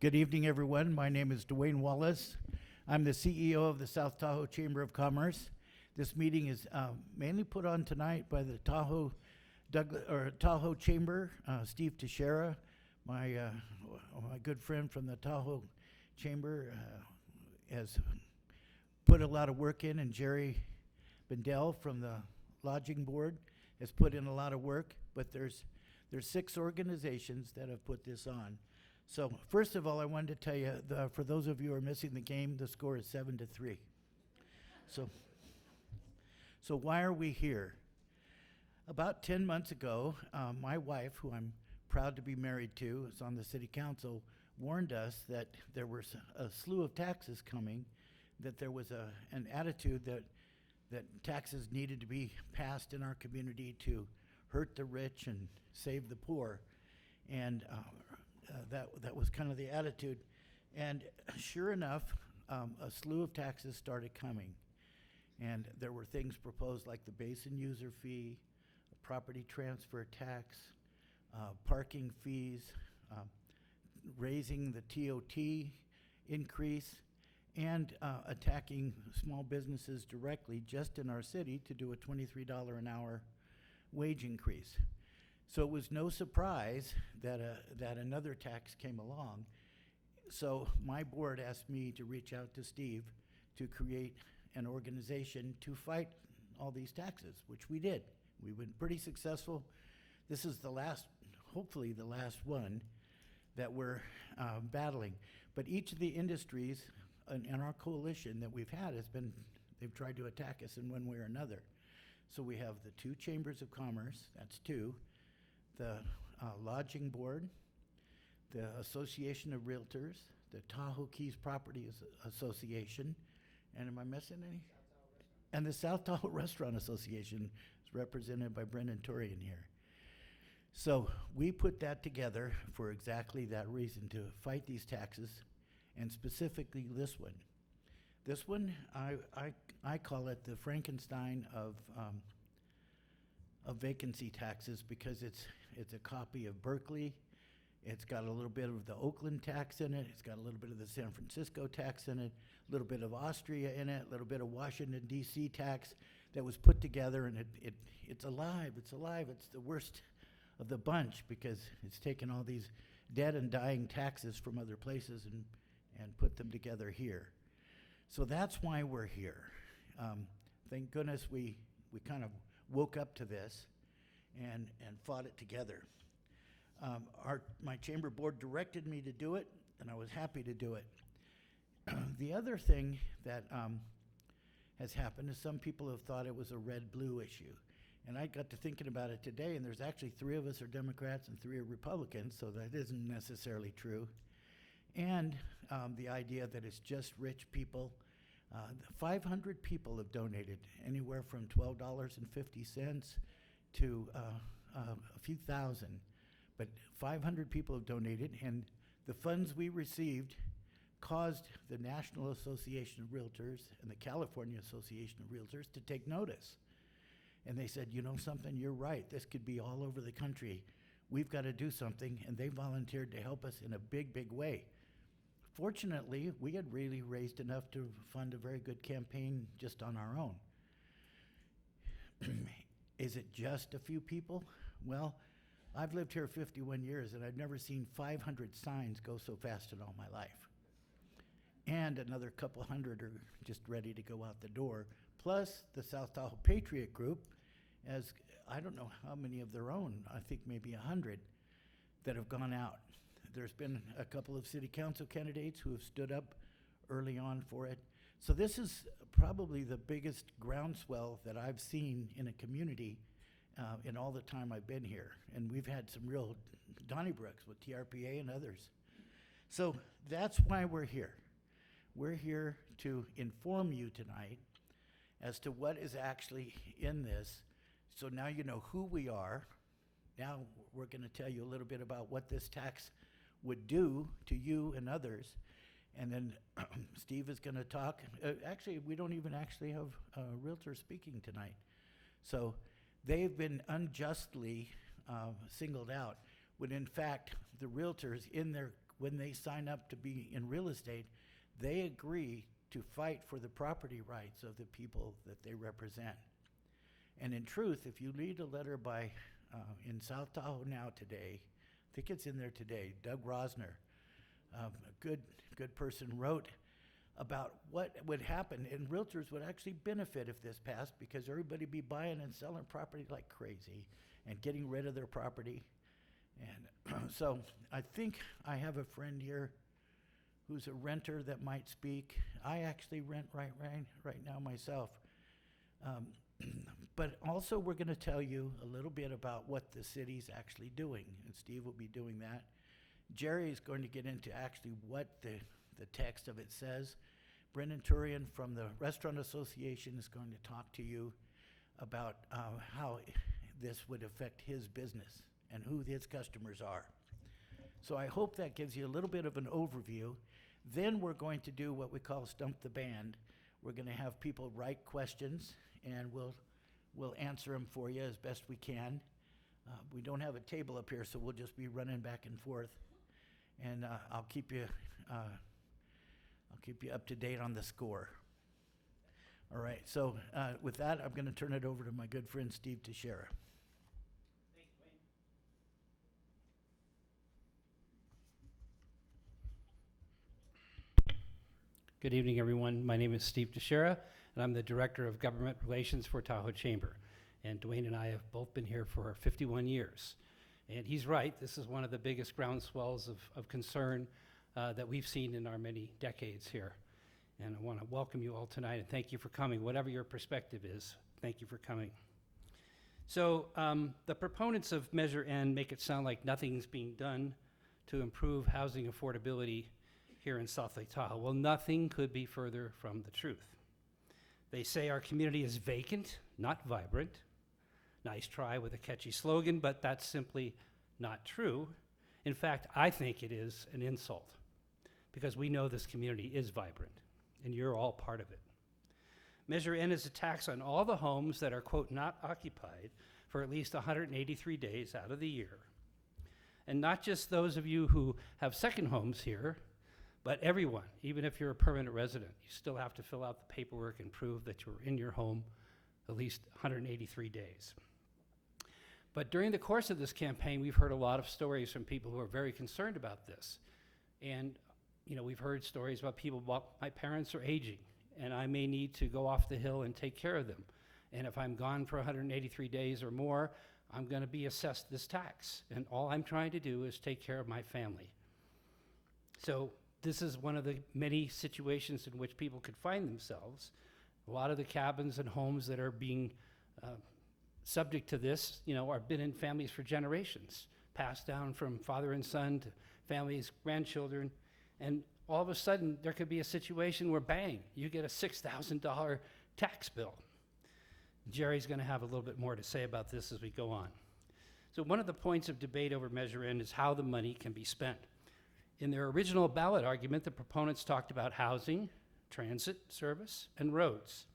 Good evening, everyone. My name is Dwayne Wallace. I'm the CEO of the South Tahoe Chamber of Commerce. This meeting is mainly put on tonight by the Tahoe Chamber. Steve Teixeira, my good friend from the Tahoe Chamber, has put a lot of work in, and Jerry Bendel from the Lodging Board has put in a lot of work. But there's 6 organizations that have put this on. So first of all, I wanted to tell you, for those of you who are missing the game, the score is 7-3. So why are we here? About 10 months ago, my wife, who I'm proud to be married to, is on the city council, warned us that there was a slew of taxes coming, that there was an attitude that taxes needed to be passed in our community to hurt the rich and save the poor. And that was kind of the attitude. And sure enough, a slew of taxes started coming. And there were things proposed like the basin user fee, property transfer tax, parking fees, raising the TOT increase, and attacking small businesses directly just in our city to do a $23 an hour wage increase. So it was no surprise that another tax came along. So my board asked me to reach out to Steve to create an organization to fight all these taxes, which we did. We've been pretty successful. This is hopefully the last one that we're battling. But each of the industries in our coalition that we've had they've tried to attack us in one way or another. So we have the 2 chambers of commerce, that's 2, the Lodging Board, the Association of Realtors, the Tahoe Keys Property Association, and am I missing any? And the South Tahoe Restaurant Association is represented by Brendan Turian here. So we put that together for exactly that reason, to fight these taxes, and specifically this one. This one, I call it the Frankenstein of vacancy taxes, because it's a copy of Berkeley. It's got a little bit of the Oakland tax in it. It's got a little bit of the San Francisco tax in it, a little bit of Austria in it, a little bit of Washington, D.C. tax that was put together, and it's alive. It's alive. It's the worst of the bunch, because it's taken all these dead and dying taxes from other places and put them together here. So that's why we're here. Thank goodness we kind of woke up to this and fought it together. My chamber board directed me to do it, and I was happy to do it. The other thing that has happened is some people have thought it was a red-blue issue. And I got to thinking about it today, and there's actually 3 of us are Democrats and 3 are Republicans, so that isn't necessarily true. And the idea that it's just rich people. 500 people have donated, anywhere from $12.50 to a few thousand. But 500 people have donated, and the funds we received caused the National Association of Realtors and the California Association of Realtors to take notice. And they said, you know something, you're right. This could be all over the country. We've got to do something, and they volunteered to help us in a big, big way. Fortunately, we had really raised enough to fund a very good campaign just on our own. Is it just a few people? Well, I've lived here 51 years, and I've never seen 500 signs go so fast in all my life. And another couple hundred are just ready to go out the door. Plus, the South Tahoe Patriot Group, as I don't know how many of their own, I think maybe 100, that have gone out. There's been a couple of city council candidates who have stood up early on for it. So this is probably the biggest groundswell that I've seen in a community in all the time I've been here. And we've had some real Donnybrooks with TRPA and others. So that's why we're here. We're here to inform you tonight as to what is actually in this. So now you know who we are. Now we're going to tell you a little bit about what this tax would do to you and others. And then Steve is going to talk. Actually, we don't even actually have realtors speaking tonight. So they've been unjustly singled out, when in fact the realtors in their when they sign up to be in real estate, they agree to fight for the property rights of the people that they represent. And in truth, if you read a letter by, in South Tahoe Now today, I think it's in there today, Doug Rosner, a good person, wrote about what would happen, and realtors would actually benefit if this passed, because everybody would be buying and selling property like crazy and getting rid of their property. And so I think I have a friend here who's a renter that might speak. I actually rent right now myself. But also we're going to tell you a little bit about what the city's actually doing, and Steve will be doing that. Jerry is going to get into actually what the text of it says. Brendan Turian from the Restaurant Association is going to talk to you about how this would affect his business and who his customers are. So I hope that gives you a little bit of an overview. Then we're going to do what we call Stump the Band. We're going to have people write questions, and we'll answer them for you as best we can. We don't have a table up here, so we'll just be running back and forth. And I'll keep you up to date on the score. All right, so with that, I'm going to turn it over to my good friend Steve Teixeira. Thanks, Wayne. Good evening, everyone. My name is Steve Teixeira, and I'm the Director of Government Relations for Tahoe Chamber. And Dwayne and I have both been here for 51 years. And he's right, this is one of the biggest groundswells of concern that we've seen in our many decades here. And I want to welcome you all tonight and thank you for coming. Whatever your perspective is, thank you for coming. So the proponents of Measure N make it sound like nothing's being done to improve housing affordability here in South Lake Tahoe. Well, nothing could be further from the truth. They say our community is vacant, not vibrant. Nice try with a catchy slogan, but that's simply not true. In fact, I think it is an insult, because we know this community is vibrant, and you're all part of it. Measure N is a tax on all the homes that are, quote, not occupied for at least 183 days out of the year. And not just those of you who have second homes here, but everyone, even if you're a permanent resident, you still have to fill out the paperwork and prove that you're in your home at least 183 days. But during the course of this campaign, we've heard a lot of stories from people who are very concerned about this. And, you know, we've heard stories about people, well, my parents are aging, and I may need to go off the hill and take care of them. And if I'm gone for 183 days or more, I'm going to be assessed this tax. And all I'm trying to do is take care of my family. So this is one of the many situations in which people could find themselves. A lot of the cabins and homes that are being subject to this, you know, are been in families for generations, passed down from father and son to families, grandchildren, and all of a sudden there could be a situation where, bang, you get a $6,000 tax bill. Jerry's going to have a little bit more to say about this as we go on. So one of the points of debate over Measure N is how the money can be spent. In their original ballot argument, the proponents talked about housing, transit service, and roads.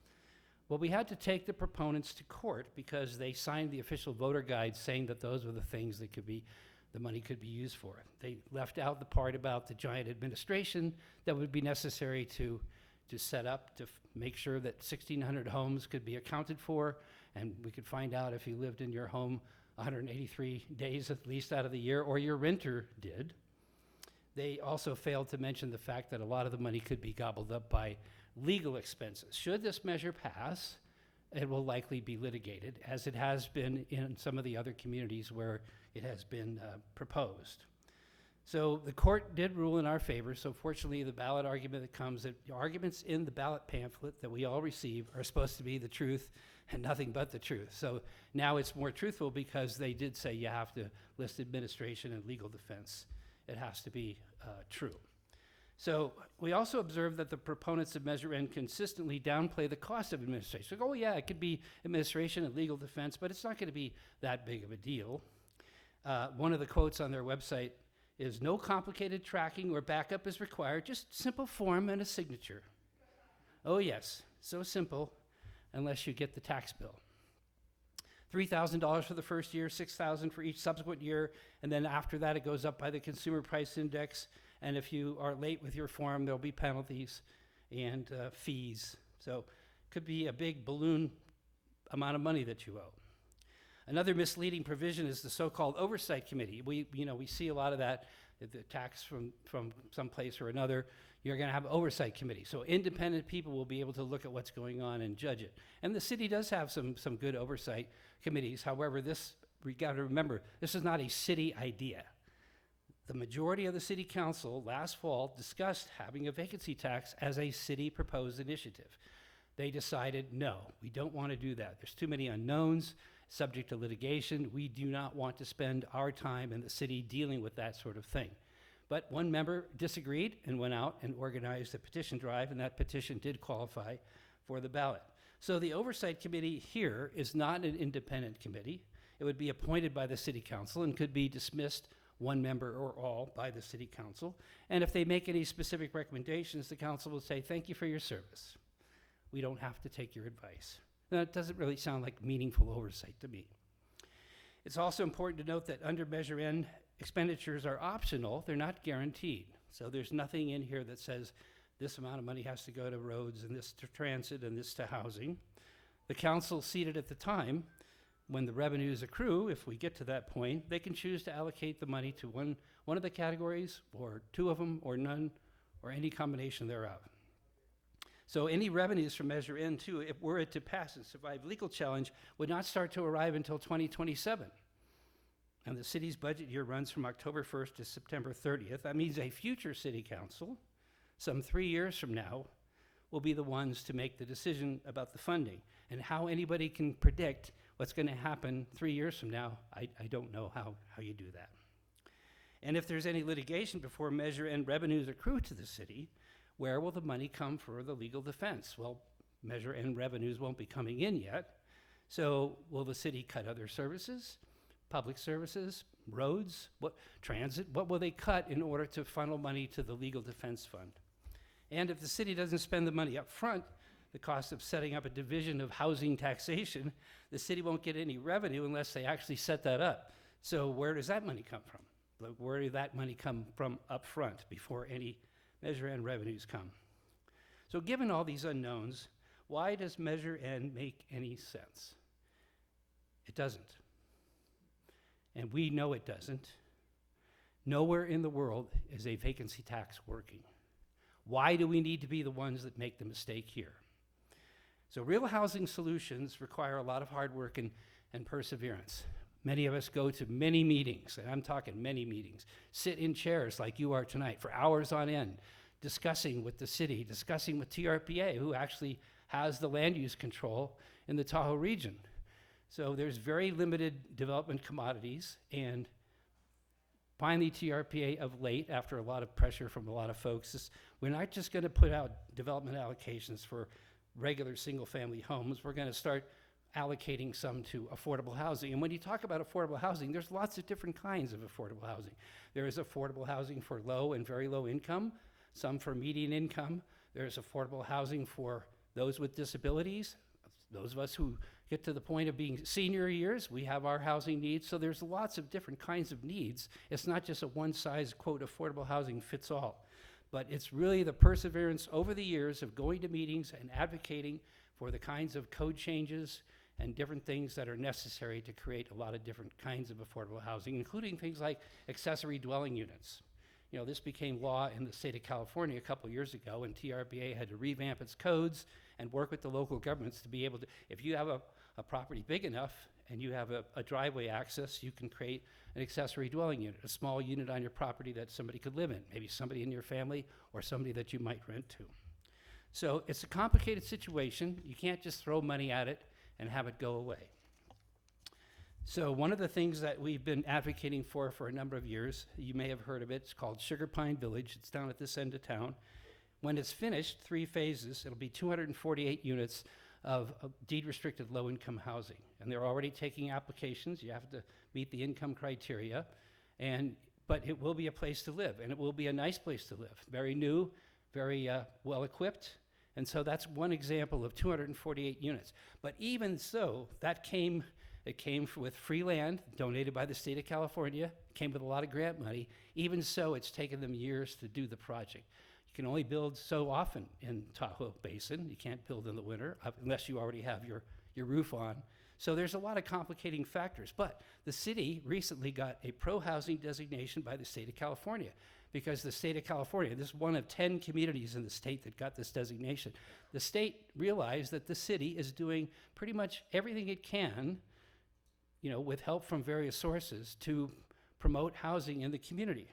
Well, we had to take the proponents to court because they signed the official voter guide saying that those were the things that the money could be used for. They left out the part about the giant administration that would be necessary to set up to make sure that 1,600 homes could be accounted for, and we could find out if you lived in your home 183 days at least out of the year, or your renter did. They also failed to mention the fact that a lot of the money could be gobbled up by legal expenses. Should this measure pass, it will likely be litigated, as it has been in some of the other communities where it has been proposed. So the court did rule in our favor, so fortunately the ballot argument that comes, the arguments in the ballot pamphlet that we all receive are supposed to be the truth and nothing but the truth. So now it's more truthful because they did say you have to list administration and legal defense. It has to be true. So we also observed that the proponents of Measure N consistently downplay the cost of administration. Like, oh yeah, it could be administration and legal defense, but it's not going to be that big of a deal. One of the quotes on their website is, no complicated tracking or backup is required, just simple form and a signature. Oh yes, so simple, unless you get the tax bill. $3,000 for the first year, $6,000 for each subsequent year, and then after that it goes up by the consumer price index, And if you are late with your form, there'll be penalties and fees. So could be a big balloon amount of money that you owe. Another misleading provision is the so-called oversight committee. We see a lot of that, the tax from some place or another. You're going to have an oversight committee. So independent people will be able to look at what's going on and judge it. And the city does have some good oversight committees. However, we got to remember, this is not a city idea. The majority of the city council last fall discussed having a vacancy tax as a city proposed initiative. They decided, no, we don't want to do that. There's too many unknowns, subject to litigation. We do not want to spend our time in the city dealing with that sort of thing. But one member disagreed and went out and organized a petition drive, and that petition did qualify for the ballot. So the oversight committee here is not an independent committee. It would be appointed by the city council and could be dismissed, one member or all, by the city council. And if they make any specific recommendations, the council will say, thank you for your service. We don't have to take your advice. Now, it doesn't really sound like meaningful oversight to me. It's also important to note that under Measure N, expenditures are optional. They're not guaranteed. So there's nothing in here that says this amount of money has to go to roads and this to transit and this to housing. The council seated at the time, when the revenues accrue, if we get to that point, they can choose to allocate the money to one of the categories, or two of them, or none, or any combination thereof. So any revenues from Measure N, too, if were it to pass and survive legal challenge, would not start to arrive until 2027. And the city's budget year runs from October 1st to September 30th. That means a future city council, some 3 years from now, will be the ones to make the decision about the funding. And how anybody can predict what's going to happen 3 years from now, I don't know how you do that. And if there's any litigation before Measure N revenues accrue to the city, where will the money come for the legal defense? Well, Measure N revenues won't be coming in yet. So will the city cut other services, public services, roads, transit? What will they cut in order to funnel money to the legal defense fund? And if the city doesn't spend the money up front, the cost of setting up a division of housing taxation, the city won't get any revenue unless they actually set that up. So where does that money come from? Where did that money come from up front before any Measure N revenues come? So given all these unknowns, why does Measure N make any sense? It doesn't. And we know it doesn't. Nowhere in the world is a vacancy tax working. Why do we need to be the ones that make the mistake here? So real housing solutions require a lot of hard work and perseverance. Many of us go to many meetings, and I'm talking many meetings, sit in chairs like you are tonight for hours on end, discussing with the city, discussing with TRPA, who actually has the land use control in the Tahoe region. So there's very limited development commodities, and finally TRPA of late, after a lot of pressure from a lot of folks, we're not just going to put out development allocations for regular single-family homes. We're going to start allocating some to affordable housing. And when you talk about affordable housing, there's lots of different kinds of affordable housing. There is affordable housing for low and very low income, some for median income. There's affordable housing for those with disabilities, those of us who get to the point of being senior years, we have our housing needs. So there's lots of different kinds of needs. It's not just a one-size, quote, affordable housing fits all. But it's really the perseverance over the years of going to meetings and advocating for the kinds of code changes and different things that are necessary to create a lot of different kinds of affordable housing, including things like accessory dwelling units. You know, this became law in the state of California a couple years ago, and TRPA had to revamp its codes and work with the local governments to be able to, if you have a property big enough and you have a driveway access, you can create an accessory dwelling unit, a small unit on your property that somebody could live in, maybe somebody in your family or somebody that you might rent to. So it's a complicated situation. You can't just throw money at it and have it go away. So one of the things that we've been advocating for a number of years, you may have heard of it, it's called Sugar Pine Village. It's down at this end of town. When it's finished, 3 phases, it'll be 248 units of deed-restricted low-income housing. And they're already taking applications. You have to meet the income criteria. But it will be a place to live, and it will be a nice place to live. Very new, very well-equipped. And so that's one example of 248 units. But even so, that came It came with free land donated by the state of California, came with a lot of grant money. Even so, it's taken them years to do the project. You can only build so often in Tahoe Basin. You can't build in the winter unless you already have your roof on. So there's a lot of complicating factors. But the city recently got a pro-housing designation by the state of California, because the state of California, this is one of 10 communities in the state that got this designation. The state realized that the city is doing pretty much everything it can, with help from various sources, to promote housing in the community.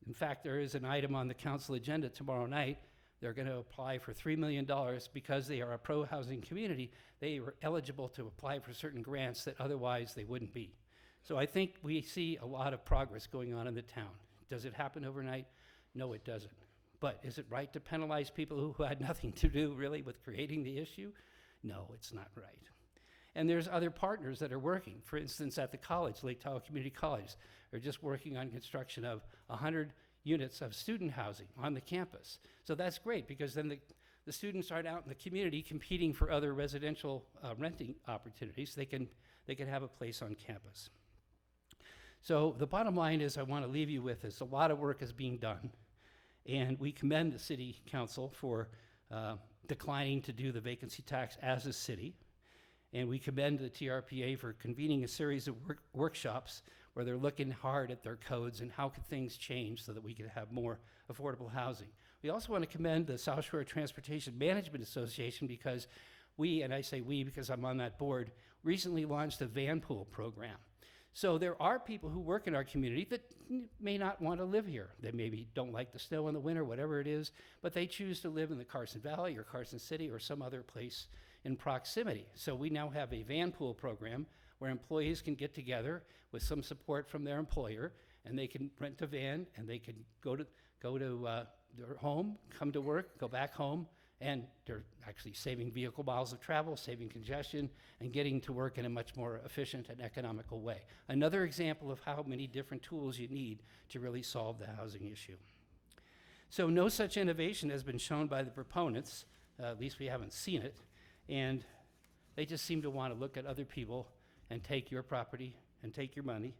In fact, there is an item on the council agenda tomorrow night. They're going to apply for $3 million because they are a pro-housing community. They were eligible to apply for certain grants that otherwise they wouldn't be. So I think we see a lot of progress going on in the town. Does it happen overnight? No, it doesn't. But is it right to penalize people who had nothing to do really with creating the issue? No, it's not right. And there's other partners that are working. For instance, at the college, Lake Tahoe Community College, they're just working on construction of 100 units of student housing on the campus. So that's great, because then the students aren't out in the community competing for other residential renting opportunities. They can have a place on campus. So the bottom line is, I want to leave you with is, a lot of work is being done, and we commend the city council for declining to do the vacancy tax as a city, and we commend the TRPA for convening a series of workshops where they're looking hard at their codes and how could things change so that we can have more affordable housing. We also want to commend the South Shore Transportation Management Association, because we, and I say we because I'm on that board, recently launched a van pool program. So there are people who work in our community that may not want to live here. They maybe don't like the snow in the winter, whatever it is, but they choose to live in the Carson Valley or Carson City or some other place in proximity. So we now have a van pool program where employees can get together with some support from their employer, and they can rent a van, and they can go to their home, come to work, go back home, and they're actually saving vehicle miles of travel, saving congestion, and getting to work in a much more efficient and economical way. Another example of how many different tools you need to really solve the housing issue. So no such innovation has been shown by the proponents, at least we haven't seen it, and they just seem to want to look at other people and take your property and take your money.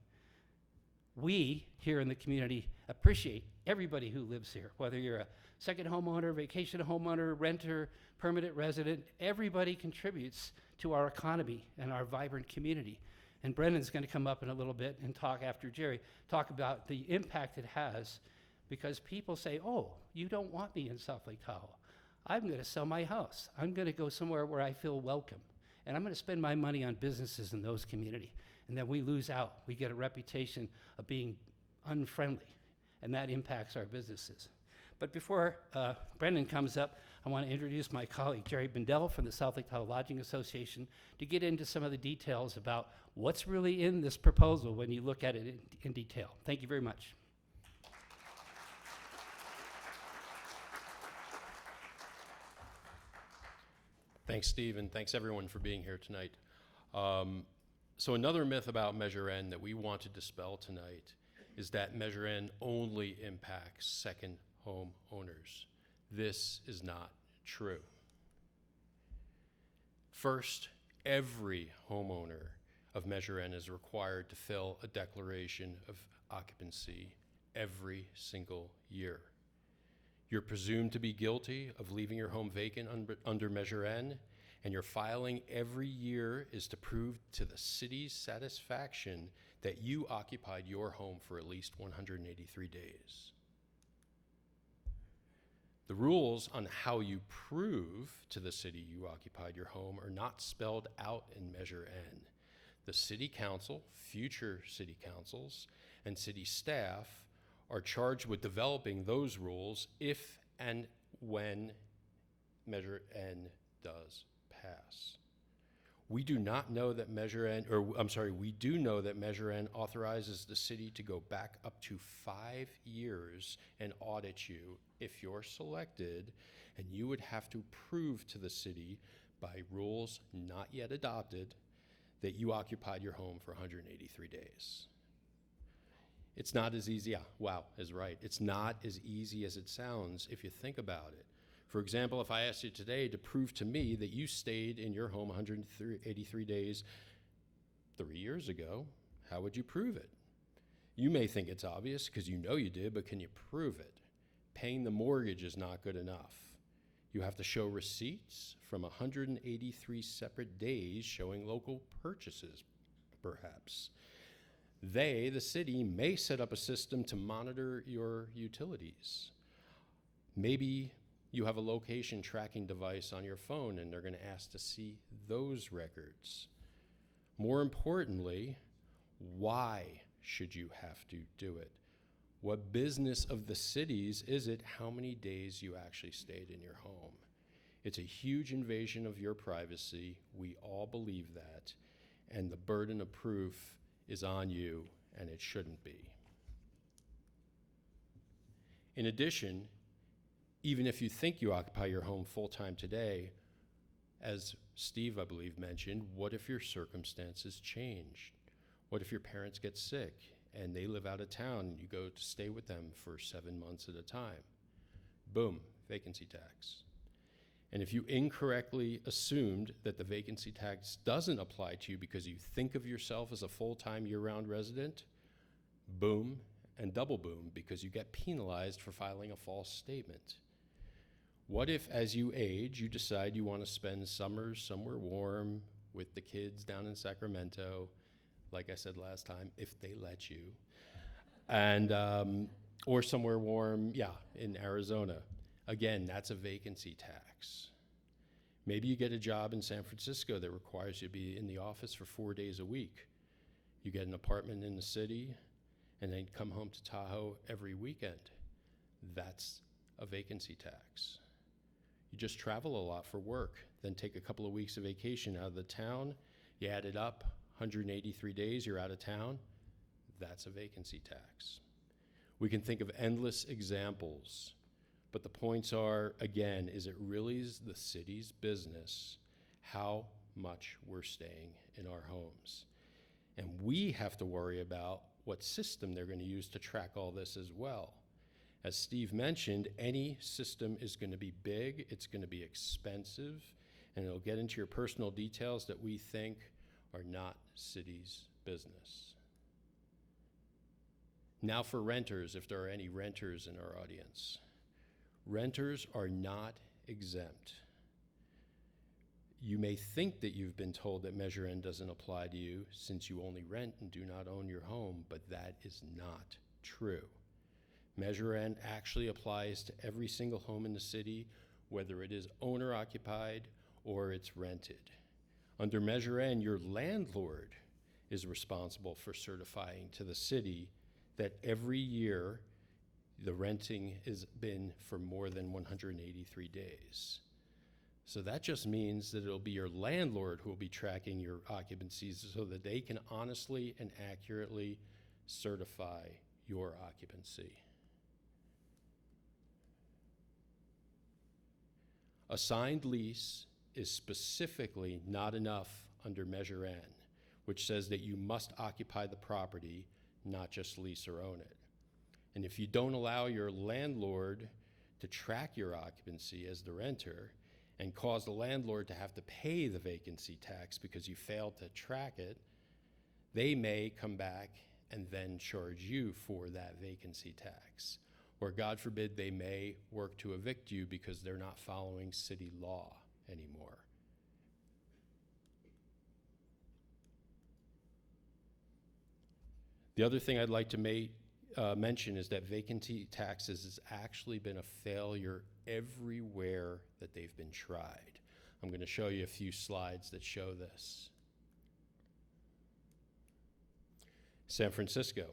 We here in the community appreciate everybody who lives here, whether you're a second homeowner, vacation homeowner, renter, permanent resident. Everybody contributes to our economy and our vibrant community. And Brendan's going to come up in a little bit and talk after Jerry, talk about the impact it has, because people say, oh, you don't want me in South Lake Tahoe. I'm going to sell my house. I'm going to go somewhere where I feel welcome. And I'm going to spend my money on businesses in those community. And then we lose out. We get a reputation of being unfriendly, and that impacts our businesses. But before Brendan comes up, I want to introduce my colleague, Jerry Bendel from the South Lake Tahoe Lodging Association, to get into some of the details about what's really in this proposal when you look at it in detail. Thank you very much. Thanks, Steve, and thanks everyone for being here tonight. So another myth about Measure N that we want to dispel tonight is that Measure N only impacts second home owners. This is not true. First, every homeowner of Measure N is required to fill a declaration of occupancy every single year. You're presumed to be guilty of leaving your home vacant under Measure N, and your filing every year is to prove to the city's satisfaction that you occupied your home for at least 183 days. The rules on how you prove to the city you occupied your home are not spelled out in Measure N. The city council, future city councils, and city staff are charged with developing those rules if and when Measure N does pass. We do not know that Measure N, we do know that Measure N authorizes the city to go back up to 5 years and audit you if you're selected, and you would have to prove to the city by rules not yet adopted that you occupied your home for 183 days. It's not as easy, is right. It's not as easy as it sounds if you think about it. For example, if I asked you today to prove to me that you stayed in your home 183 days 3 years ago, how would you prove it? You may think it's obvious because you know you did, but can you prove it? Paying the mortgage is not good enough. You have to show receipts from 183 separate days showing local purchases, perhaps. They, the city, may set up a system to monitor your utilities. Maybe you have a location tracking device on your phone and they're going to ask to see those records. More importantly, why should you have to do it? What business of the city's is it how many days you actually stayed in your home? It's a huge invasion of your privacy. We all believe that. And the burden of proof is on you, and it shouldn't be. In addition, even if you think you occupy your home full-time today, as Steve, I believe, mentioned, what if your circumstances change? What if your parents get sick and they live out of town and you go to stay with them for 7 months at a time? Boom, vacancy tax. And if you incorrectly assumed that the vacancy tax doesn't apply to you because you think of yourself as a full-time year-round resident, boom and double boom, because you get penalized for filing a false statement. What if, as you age, you decide you want to spend summers somewhere warm with the kids down in Sacramento, like I said last time, if they let you, and or somewhere warm, in Arizona. Again, that's a vacancy tax. Maybe you get a job in San Francisco that requires you to be in the office for 4 days a week. You get an apartment in the city and then come home to Tahoe every weekend. That's a vacancy tax. You just travel a lot for work, then take a couple of weeks of vacation out of the town, you add it up, 183 days you're out of town, that's a vacancy tax. We can think of endless examples, but the points are, again, is it really the city's business how much we're staying in our homes? And we have to worry about what system they're going to use to track all this as well. As Steve mentioned, any system is going to be big, it's going to be expensive, and it'll get into your personal details that we think are not city's business. Now for renters, if there are any renters in our audience. Renters are not exempt. You may think that you've been told that Measure N doesn't apply to you since you only rent and do not own your home, but that is not true. Measure N actually applies to every single home in the city, whether it is owner-occupied or it's rented. Under Measure N, your landlord is responsible for certifying to the city that every year the renting has been for more than 183 days. So that just means that it'll be your landlord who will be tracking your occupancies so that they can honestly and accurately certify your occupancy. A signed lease is specifically not enough under Measure N, which says that you must occupy the property, not just lease or own it. And if you don't allow your landlord to track your occupancy as the renter and cause the landlord to have to pay the vacancy tax because you failed to track it, they may come back and then charge you for that vacancy tax. Or God forbid, they may work to evict you because they're not following city law anymore. The other thing I'd like to mention is that vacancy taxes has actually been a failure everywhere that they've been tried. I'm going to show you a few slides that show this. San Francisco.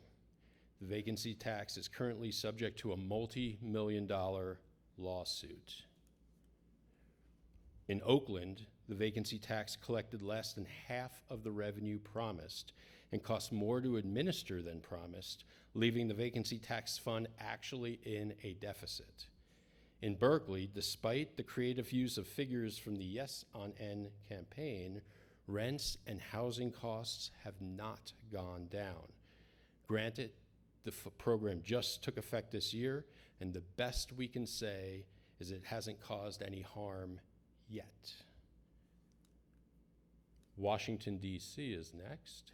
The vacancy tax is currently subject to a multi-million-dollar lawsuit. In Oakland, the vacancy tax collected less than half of the revenue promised and cost more to administer than promised, leaving the vacancy tax fund actually in a deficit. In Berkeley, despite the creative use of figures from the Yes on N campaign, rents and housing costs have not gone down. Granted, the program just took effect this year, and the best we can say is it hasn't caused any harm yet. Washington, D.C. is next.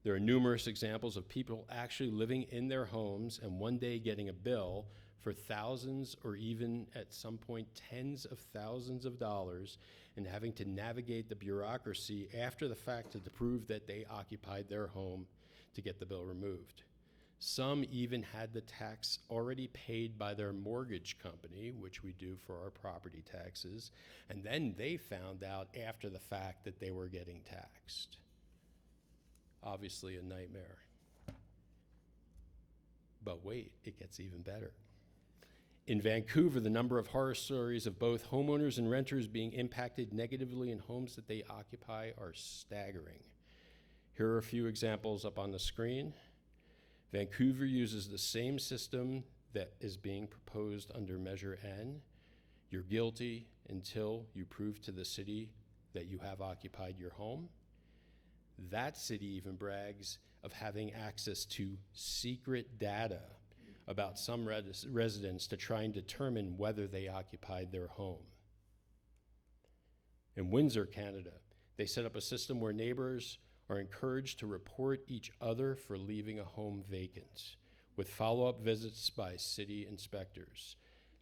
There are numerous examples of people actually living in their homes and one day getting a bill for thousands or even at some point tens of thousands of dollars and having to navigate the bureaucracy after the fact to prove that they occupied their home to get the bill removed. Some even had the tax already paid by their mortgage company, which we do for our property taxes, and then they found out after the fact that they were getting taxed. Obviously a nightmare. But wait, it gets even better. In Vancouver, the number of horror stories of both homeowners and renters being impacted negatively in homes that they occupy are staggering. Here are a few examples up on the screen. Vancouver uses the same system that is being proposed under Measure N. You're guilty until you prove to the city that you have occupied your home. That city even brags of having access to secret data about some residents to try and determine whether they occupied their home. In Windsor, Canada, they set up a system where neighbors are encouraged to report each other for leaving a home vacant, with follow-up visits by city inspectors.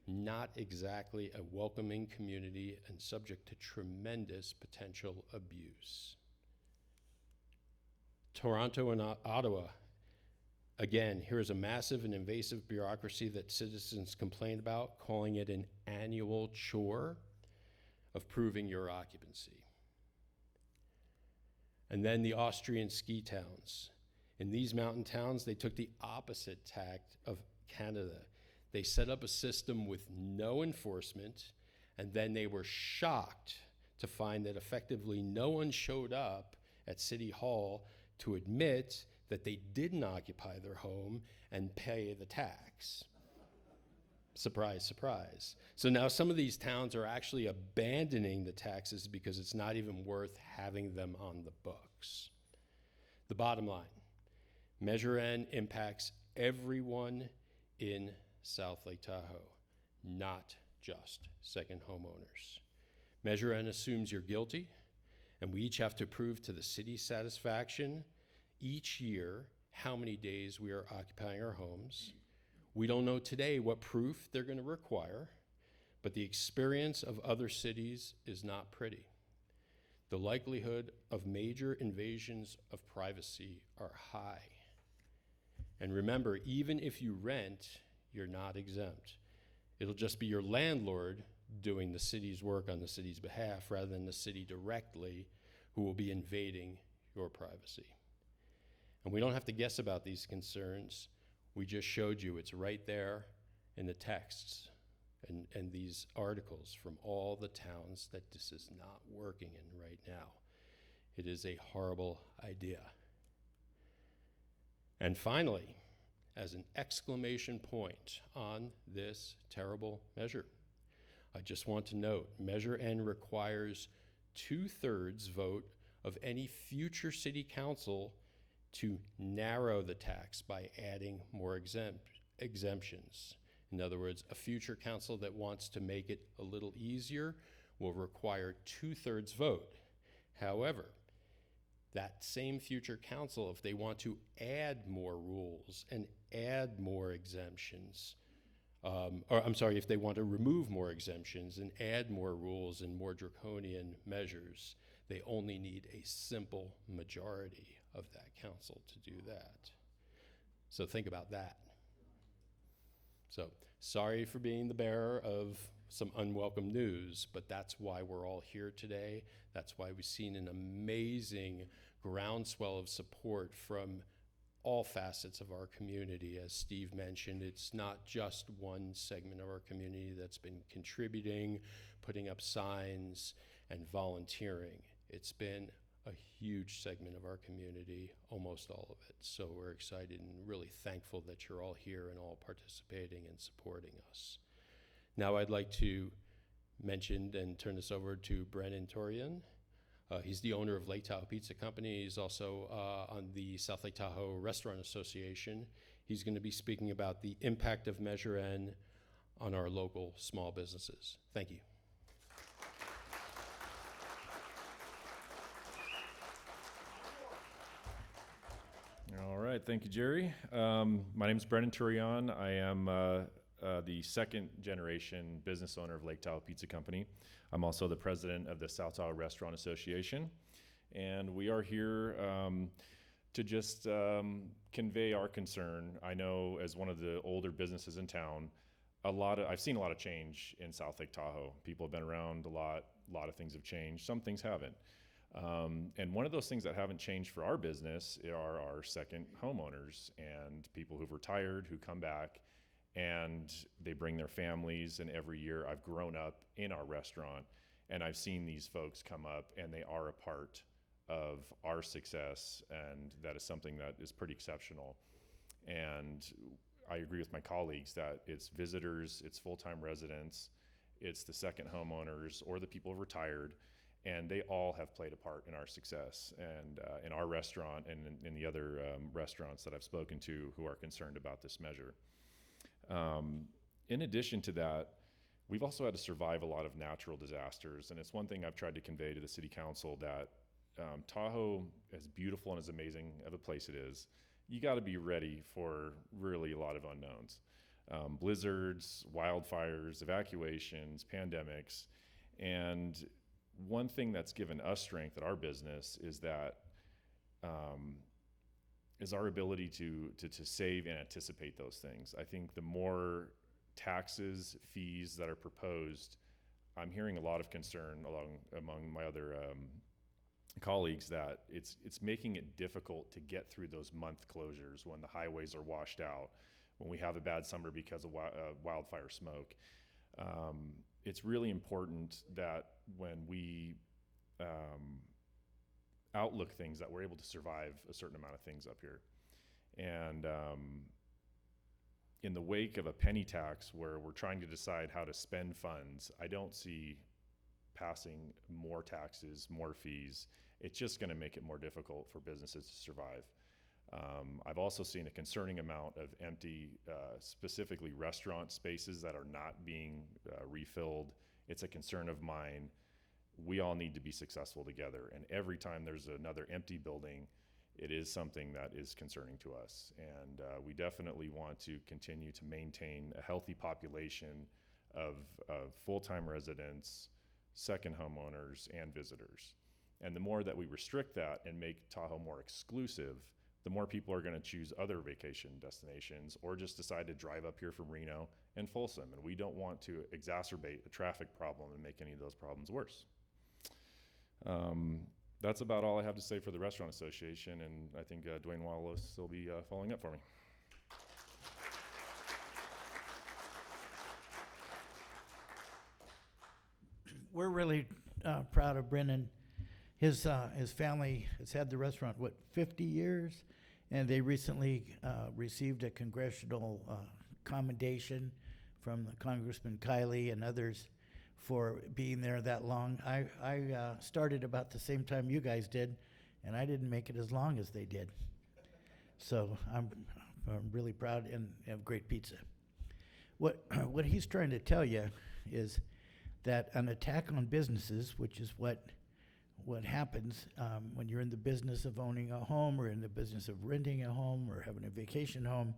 Not exactly a welcoming community and subject to tremendous potential abuse. Toronto and Ottawa, again, here's a massive and invasive bureaucracy that citizens complain about, calling it an annual chore of proving your occupancy. And then the Austrian ski towns. In these mountain towns, they took the opposite tact of Canada. They set up a system with no enforcement, and then they were shocked to find that effectively no one showed up at City Hall to admit that they didn't occupy their home and pay the tax. Surprise, surprise. So now some of these towns are actually abandoning the taxes because it's not even worth having them on the books. The bottom line, Measure N impacts everyone in South Lake Tahoe, not just second homeowners. Measure N assumes you're guilty, and we each have to prove to the city's satisfaction each year how many days we are occupying our homes. We don't know today what proof they're going to require, but the experience of other cities is not pretty. The likelihood of major invasions of privacy are high. And remember, even if you rent, you're not exempt. It'll just be your landlord doing the city's work on the city's behalf rather than the city directly who will be invading your privacy. And we don't have to guess about these concerns. We just showed you it's right there in the texts and these articles from all the towns that this is not working in right now. It is a horrible idea. And finally, as an exclamation point on this terrible measure, I just want to note, Measure N requires 2/3 vote of any future city council to narrow the tax by adding more exemptions. In other words, a future council that wants to make it a little easier will require 2/3 vote. However, that same future council, if they want to add more rules and add more exemptions, if they want to remove more exemptions and add more rules and more draconian measures, they only need a simple majority of that council to do that. So think about that. So sorry for being the bearer of some unwelcome news, but that's why we're all here today. That's why we've seen an amazing groundswell of support from all facets of our community. As Steve mentioned, it's not just one segment of our community that's been contributing, putting up signs, and volunteering. It's been a huge segment of our community, almost all of it. So we're excited and really thankful that you're all here and all participating and supporting us. Now I'd like to mention and turn this over to Brennan Torian. He's the owner of Lake Tahoe Pizza Company. He's also on the South Lake Tahoe Restaurant Association. He's going to be speaking about the impact of Measure N on our local small businesses. Thank you. All right, thank you, Jerry. My name is Brendan Turion. I am the second generation business owner of Lake Tahoe Pizza Company. I'm also the president of the South Tahoe Restaurant Association. And we are here to just convey our concern. I know as one of the older businesses in town, I've seen a lot of change in South Lake Tahoe. People have been around a lot of things have changed. Some things haven't. And one of those things that haven't changed for our business are our second homeowners and people who've retired, who come back and they bring their families. And every year I've grown up in our restaurant and I've seen these folks come up and they are a part of our success. And that is something that is pretty exceptional. And I agree with my colleagues that it's visitors, it's full-time residents, it's the second homeowners or the people who retired, and they all have played a part in our success and in our restaurant and in the other restaurants that I've spoken to who are concerned about this measure. In addition to that, we've also had to survive a lot of natural disasters, and it's one thing I've tried to convey to the city council that Tahoe, as beautiful and as amazing of a place it is, you got to be ready for really a lot of unknowns. Blizzards, wildfires, evacuations, pandemics. And one thing that's given us strength at our business is that is our ability to save and anticipate those things. I think the more taxes, fees that are proposed, I'm hearing a lot of concern among my other colleagues that it's making it difficult to get through those month closures when the highways are washed out, when we have a bad summer because of wildfire smoke. It's really important that when we outlook things that we're able to survive a certain amount of things up here. And in the wake of a penny tax where we're trying to decide how to spend funds, I don't see passing more taxes, more fees. It's just going to make it more difficult for businesses to survive. I've also seen a concerning amount of empty, specifically restaurant spaces that are not being refilled. It's a concern of mine. We all need to be successful together. And every time there's another empty building, it is something that is concerning to us. And we definitely want to continue to maintain a healthy population of full-time residents, second homeowners, and visitors. And the more that we restrict that and make Tahoe more exclusive, the more people are going to choose other vacation destinations or just decide to drive up here from Reno and Folsom. And we don't want to exacerbate a traffic problem and make any of those problems worse. That's about all I have to say for the Restaurant Association, and I think Dwayne Wallace will be following up for me. We're really proud of Brendan. His family has had the restaurant, 50 years? And they recently received a congressional commendation from Congressman Kiley and others for being there that long. I started about the same time you guys did, and I didn't make it as long as they did. So I'm really proud and have great pizza. What he's trying to tell you is that an attack on businesses, which is what happens when you're in the business of owning a home or in the business of renting a home or having a vacation home,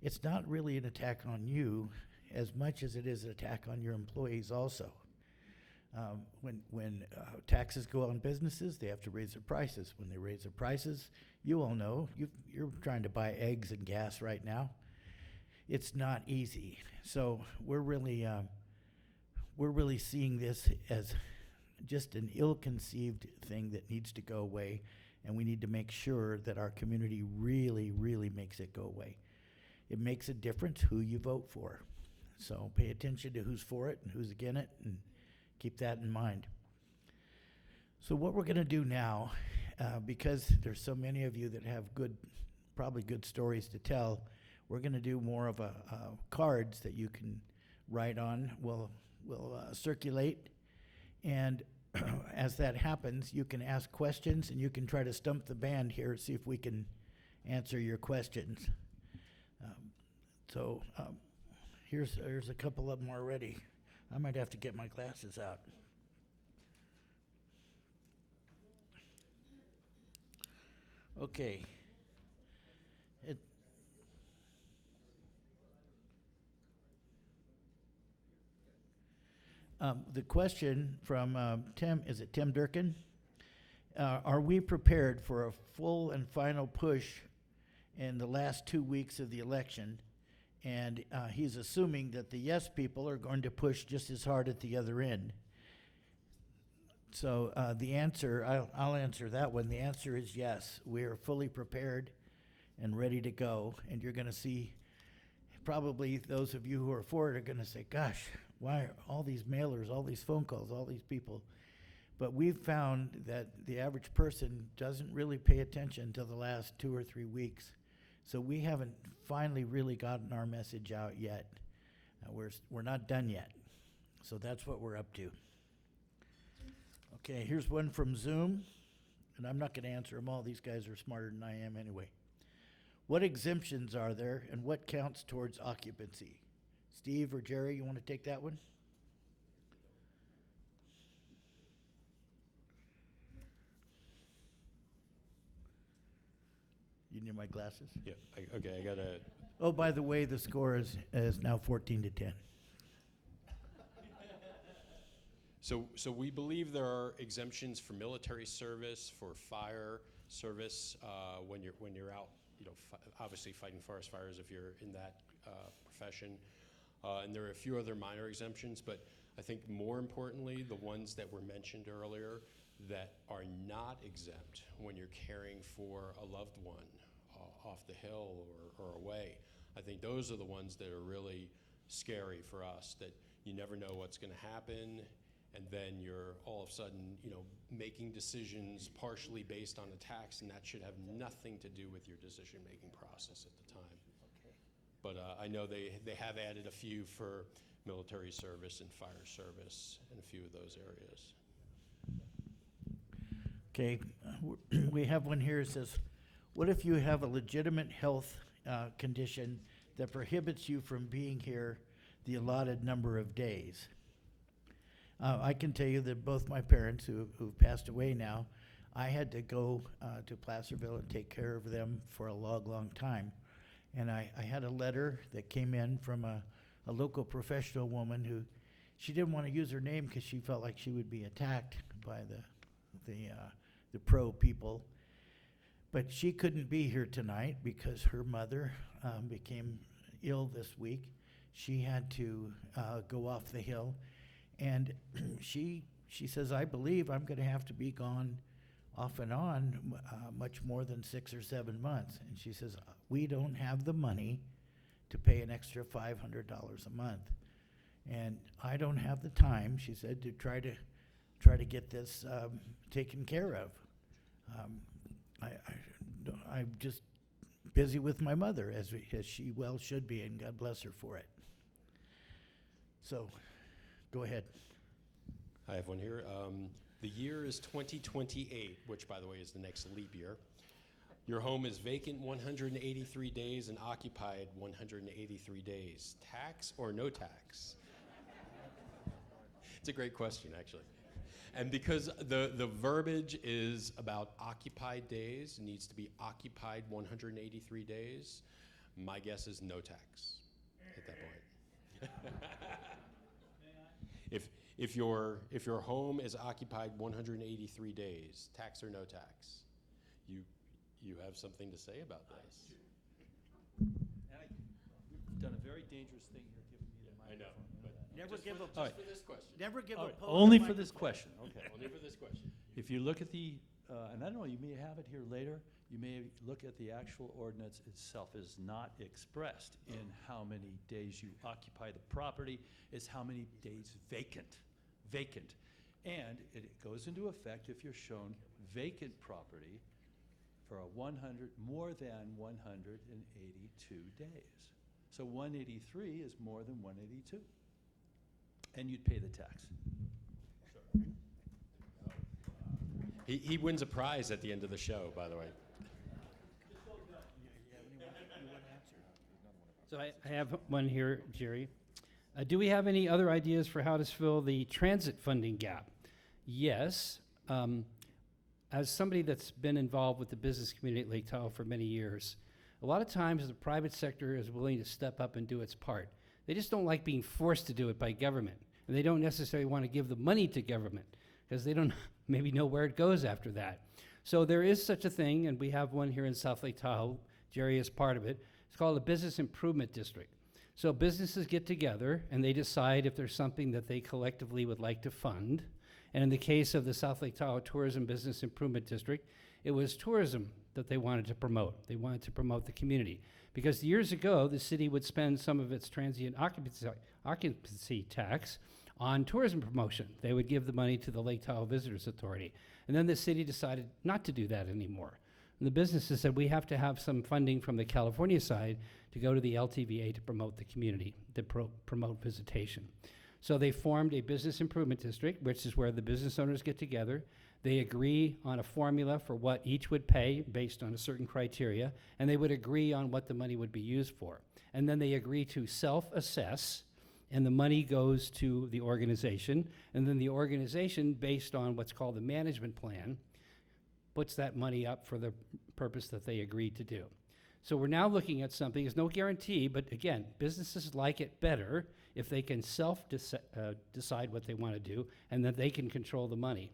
it's not really an attack on you as much as it is an attack on your employees also. When taxes go on businesses, they have to raise their prices. When they raise their prices, you all know, you're trying to buy eggs and gas right now. It's not easy. So we're really seeing this as just an ill-conceived thing that needs to go away, and we need to make sure that our community really, really makes it go away. It makes a difference who you vote for. So pay attention to who's for it and who's against it, and keep that in mind. So what we're going to do now, because there's so many of you that have probably good stories to tell, we're going to do more of a cards that you can write on. We'll circulate, and as that happens, you can ask questions, and you can try to stump the band here, see if we can answer your questions. Here's a couple of them already. I might have to get my glasses out. Okay. The question from Tim, is it Tim Durkin? Are we prepared for a full and final push in the last 2 weeks of the election? And he's assuming that the yes people are going to push just as hard at the other end. So the answer, I'll answer that one. The answer is yes. We are fully prepared and ready to go. And you're going to see, probably those of you who are for it are going to say, gosh, why are all these mailers, all these phone calls, all these people? But we've found that the average person doesn't really pay attention until the last 2 or 3 weeks. So we haven't finally really gotten our message out yet. We're not done yet. So that's what we're up to. Okay, here's one from Zoom, and I'm not going to answer them all. These guys are smarter than I am anyway. What exemptions are there, and what counts towards occupancy? Steve or Jerry, you want to take that one? You need my glasses? Yeah, okay, I gotta, Oh, by the way, the score is now 14-10. so we believe there are exemptions for military service, for fire service, when you're out, obviously fighting forest fires if you're in that profession. And there are a few other minor exemptions, but I think more importantly, the ones that were mentioned earlier that are not exempt when you're caring for a loved one off the hill or away. I think those are the ones that are really scary for us, that you never know what's going to happen, and then you're all of a sudden, making decisions partially based on a tax, and that should have nothing to do with your decision-making process at the time. Okay. But I know they have added a few for military service and fire service and a few of those areas. Okay, we have one here that says, what if you have a legitimate health condition that prohibits you from being here the allotted number of days? I can tell you that both my parents, who've passed away now, I had to go to Placerville and take care of them for a long time. And I had a letter that came in from a local professional woman who, she didn't want to use her name because she felt like she would be attacked by the pro people. But she couldn't be here tonight because her mother became ill this week. She had to go off the hill. And she says, I believe I'm going to have to be gone off and on much more than 6 or 7 months. And she says, we don't have the money to pay an extra $500 a month. And I don't have the time, she said, to try to get this taken care of. I'm just busy with my mother, as she well should be, and God bless her for it. So, go ahead. I have one here. The year is 2028, which, by the way, is the next leap year. Your home is vacant 183 days and occupied 183 days. Tax or no tax? It's a great question, actually. And because the verbiage is about occupied days, needs to be occupied 183 days, my guess is no tax at that point. If your home is occupied 183 days, tax or no tax, you have something to say about this. You've done a very dangerous thing here, giving me the I know, microphone. but Never just give for, a- just All right. for this question. Never give All a right, poet only a for this microphone. question, okay. Only for this question. If you look at the, and I don't know, you may have it here later, you may look at the actual ordinance itself is not expressed in how many days you occupy the property, it's how many days vacant. And it goes into effect if you're shown vacant property for more than 182 days. So 183 is more than 182. And you'd pay the tax. He wins a prize at the end of the show, by the way. So I have one here, Jerry. Do we have any other ideas for how to fill the transit funding gap? Yes. As somebody that's been involved with the business community at Lake Tahoe for many years, a lot of times the private sector is willing to step up and do its part. They just don't like being forced to do it by government. And they don't necessarily want to give the money to government because they don't maybe know where it goes after that. So there is such a thing, and we have one here in South Lake Tahoe. Jerry is part of it. It's called a business improvement district. So businesses get together and they decide if there's something that they collectively would like to fund. And in the case of the South Lake Tahoe Tourism Business Improvement District, it was tourism that they wanted to promote. They wanted to promote the community. Because years ago, the city would spend some of its transient occupancy tax on tourism promotion. They would give the money to the Lake Tahoe Visitors Authority. And then the city decided not to do that anymore. And the businesses said, we have to have some funding from the California side to go to the LTVA to promote the community, to promote visitation. So they formed a business improvement district, which is where the business owners get together. They agree on a formula for what each would pay based on a certain criteria, and they would agree on what the money would be used for. And then they agree to self-assess, and the money goes to the organization, and then the organization, based on what's called the management plan, puts that money up for the purpose that they agreed to do. So we're now looking at something, there's no guarantee, but again, businesses like it better if they can decide what they want to do, and that they can control the money.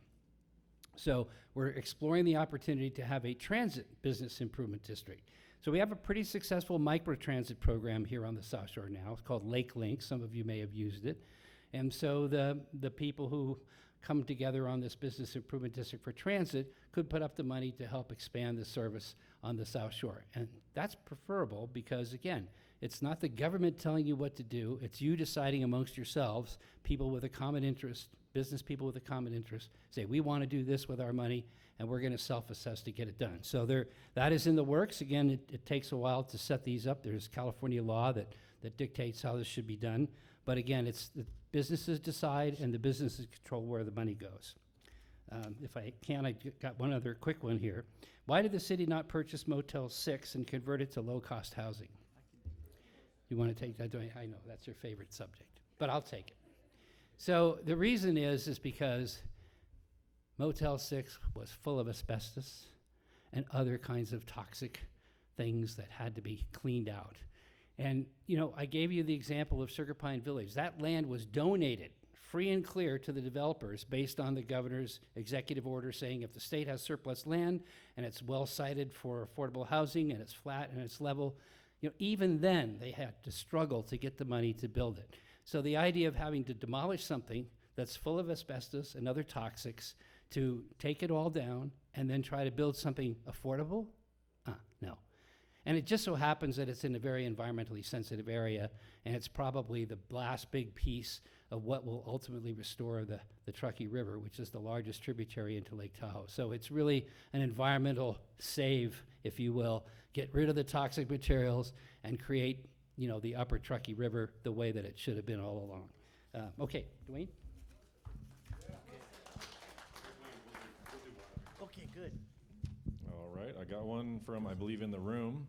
So we're exploring the opportunity to have a transit business improvement district. So we have a pretty successful microtransit program here on the South Shore now. It's called Lake Link. Some of you may have used it. And so the people who come together on this business improvement district for transit could put up the money to help expand the service on the South Shore. And that's preferable because, again, it's not the government telling you what to do. It's you deciding amongst yourselves, people with a common interest, business people with a common interest, say, we want to do this with our money, and we're going to self-assess to get it done. So that is in the works. Again, it takes a while to set these up. There's California law that dictates how this should be done. But again, it's the businesses decide, and the businesses control where the money goes. If I can, I got one other quick one here. Why did the city not purchase Motel 6 and convert it to low-cost housing? You want to take that? I know, that's your favorite subject, but I'll take it. So the reason is because Motel 6 was full of asbestos and other kinds of toxic things that had to be cleaned out. And, you know, I gave you the example of Sugar Pine Village. That land was donated free and clear to the developers based on the governor's executive order saying if the state has surplus land and it's well sited for affordable housing and it's flat and it's level, you know, even then they had to struggle to get the money to build it. So the idea of having to demolish something that's full of asbestos and other toxics to take it all down and then try to build something affordable? No. And it just so happens that it's in a very environmentally sensitive area, and it's probably the last big piece of what will ultimately restore the Truckee River, which is the largest tributary into Lake Tahoe. So it's really an environmental save, if you will, get rid of the toxic materials and create, you know, the upper Truckee River the way that it should have been all along. Okay, Dwayne? Okay, good. All right, I got one from, I believe, in the room.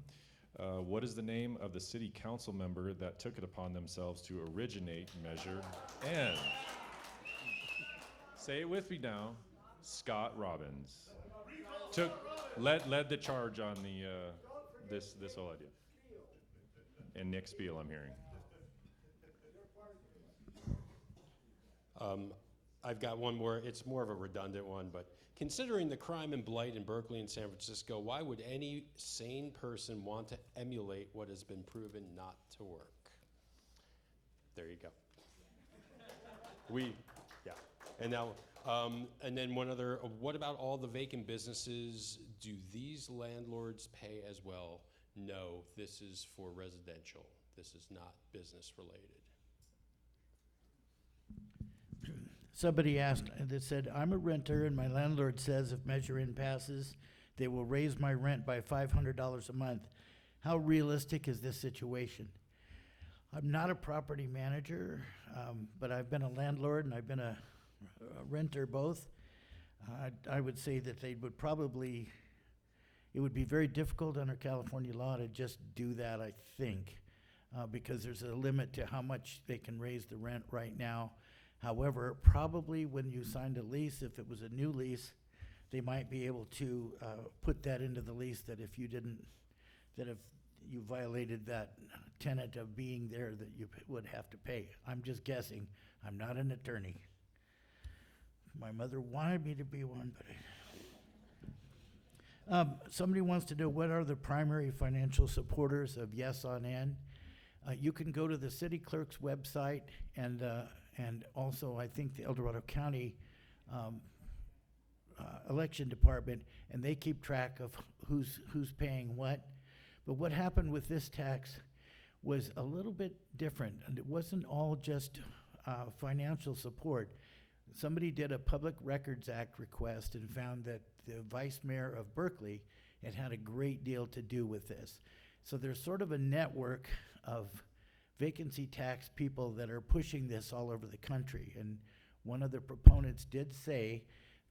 What is the name of the city council member that took it upon themselves to originate, measure, and say it with me now, Scott Robbins led the charge on the this whole idea. And Nick Spiel, I'm hearing. I've got one more. It's more of a redundant one, but considering the crime and blight in Berkeley and San Francisco, why would any sane person want to emulate what has been proven not to work? There you go. Yeah. And now, and then one other, what about all the vacant businesses? Do these landlords pay as well? No, this is for residential. This is not business related. Somebody asked, that said, I'm a renter and my landlord says if Measure In passes, they will raise my rent by $500 a month. How realistic is this situation? I'm not a property manager, but I've been a landlord and I've been a renter both. I would say that they would probably, it would be very difficult under California law to just do that, I think, because there's a limit to how much they can raise the rent right now. However, probably when you signed a lease, if it was a new lease, they might be able to put that into the lease that if you didn't, that if you violated that tenet of being there that you would have to pay. I'm just guessing. I'm not an attorney. My mother wanted me to be one, but somebody wants to know, what are the primary financial supporters of Yes on N? You can go to the city clerk's website, and also I think the El Dorado County election department, and they keep track of who's paying what. But what happened with this tax was a little bit different, and it wasn't all just financial support. Somebody did a Public Records Act request and found that the vice mayor of Berkeley had a great deal to do with this. So there's sort of a network of vacancy tax people that are pushing this all over the country. And one of the proponents did say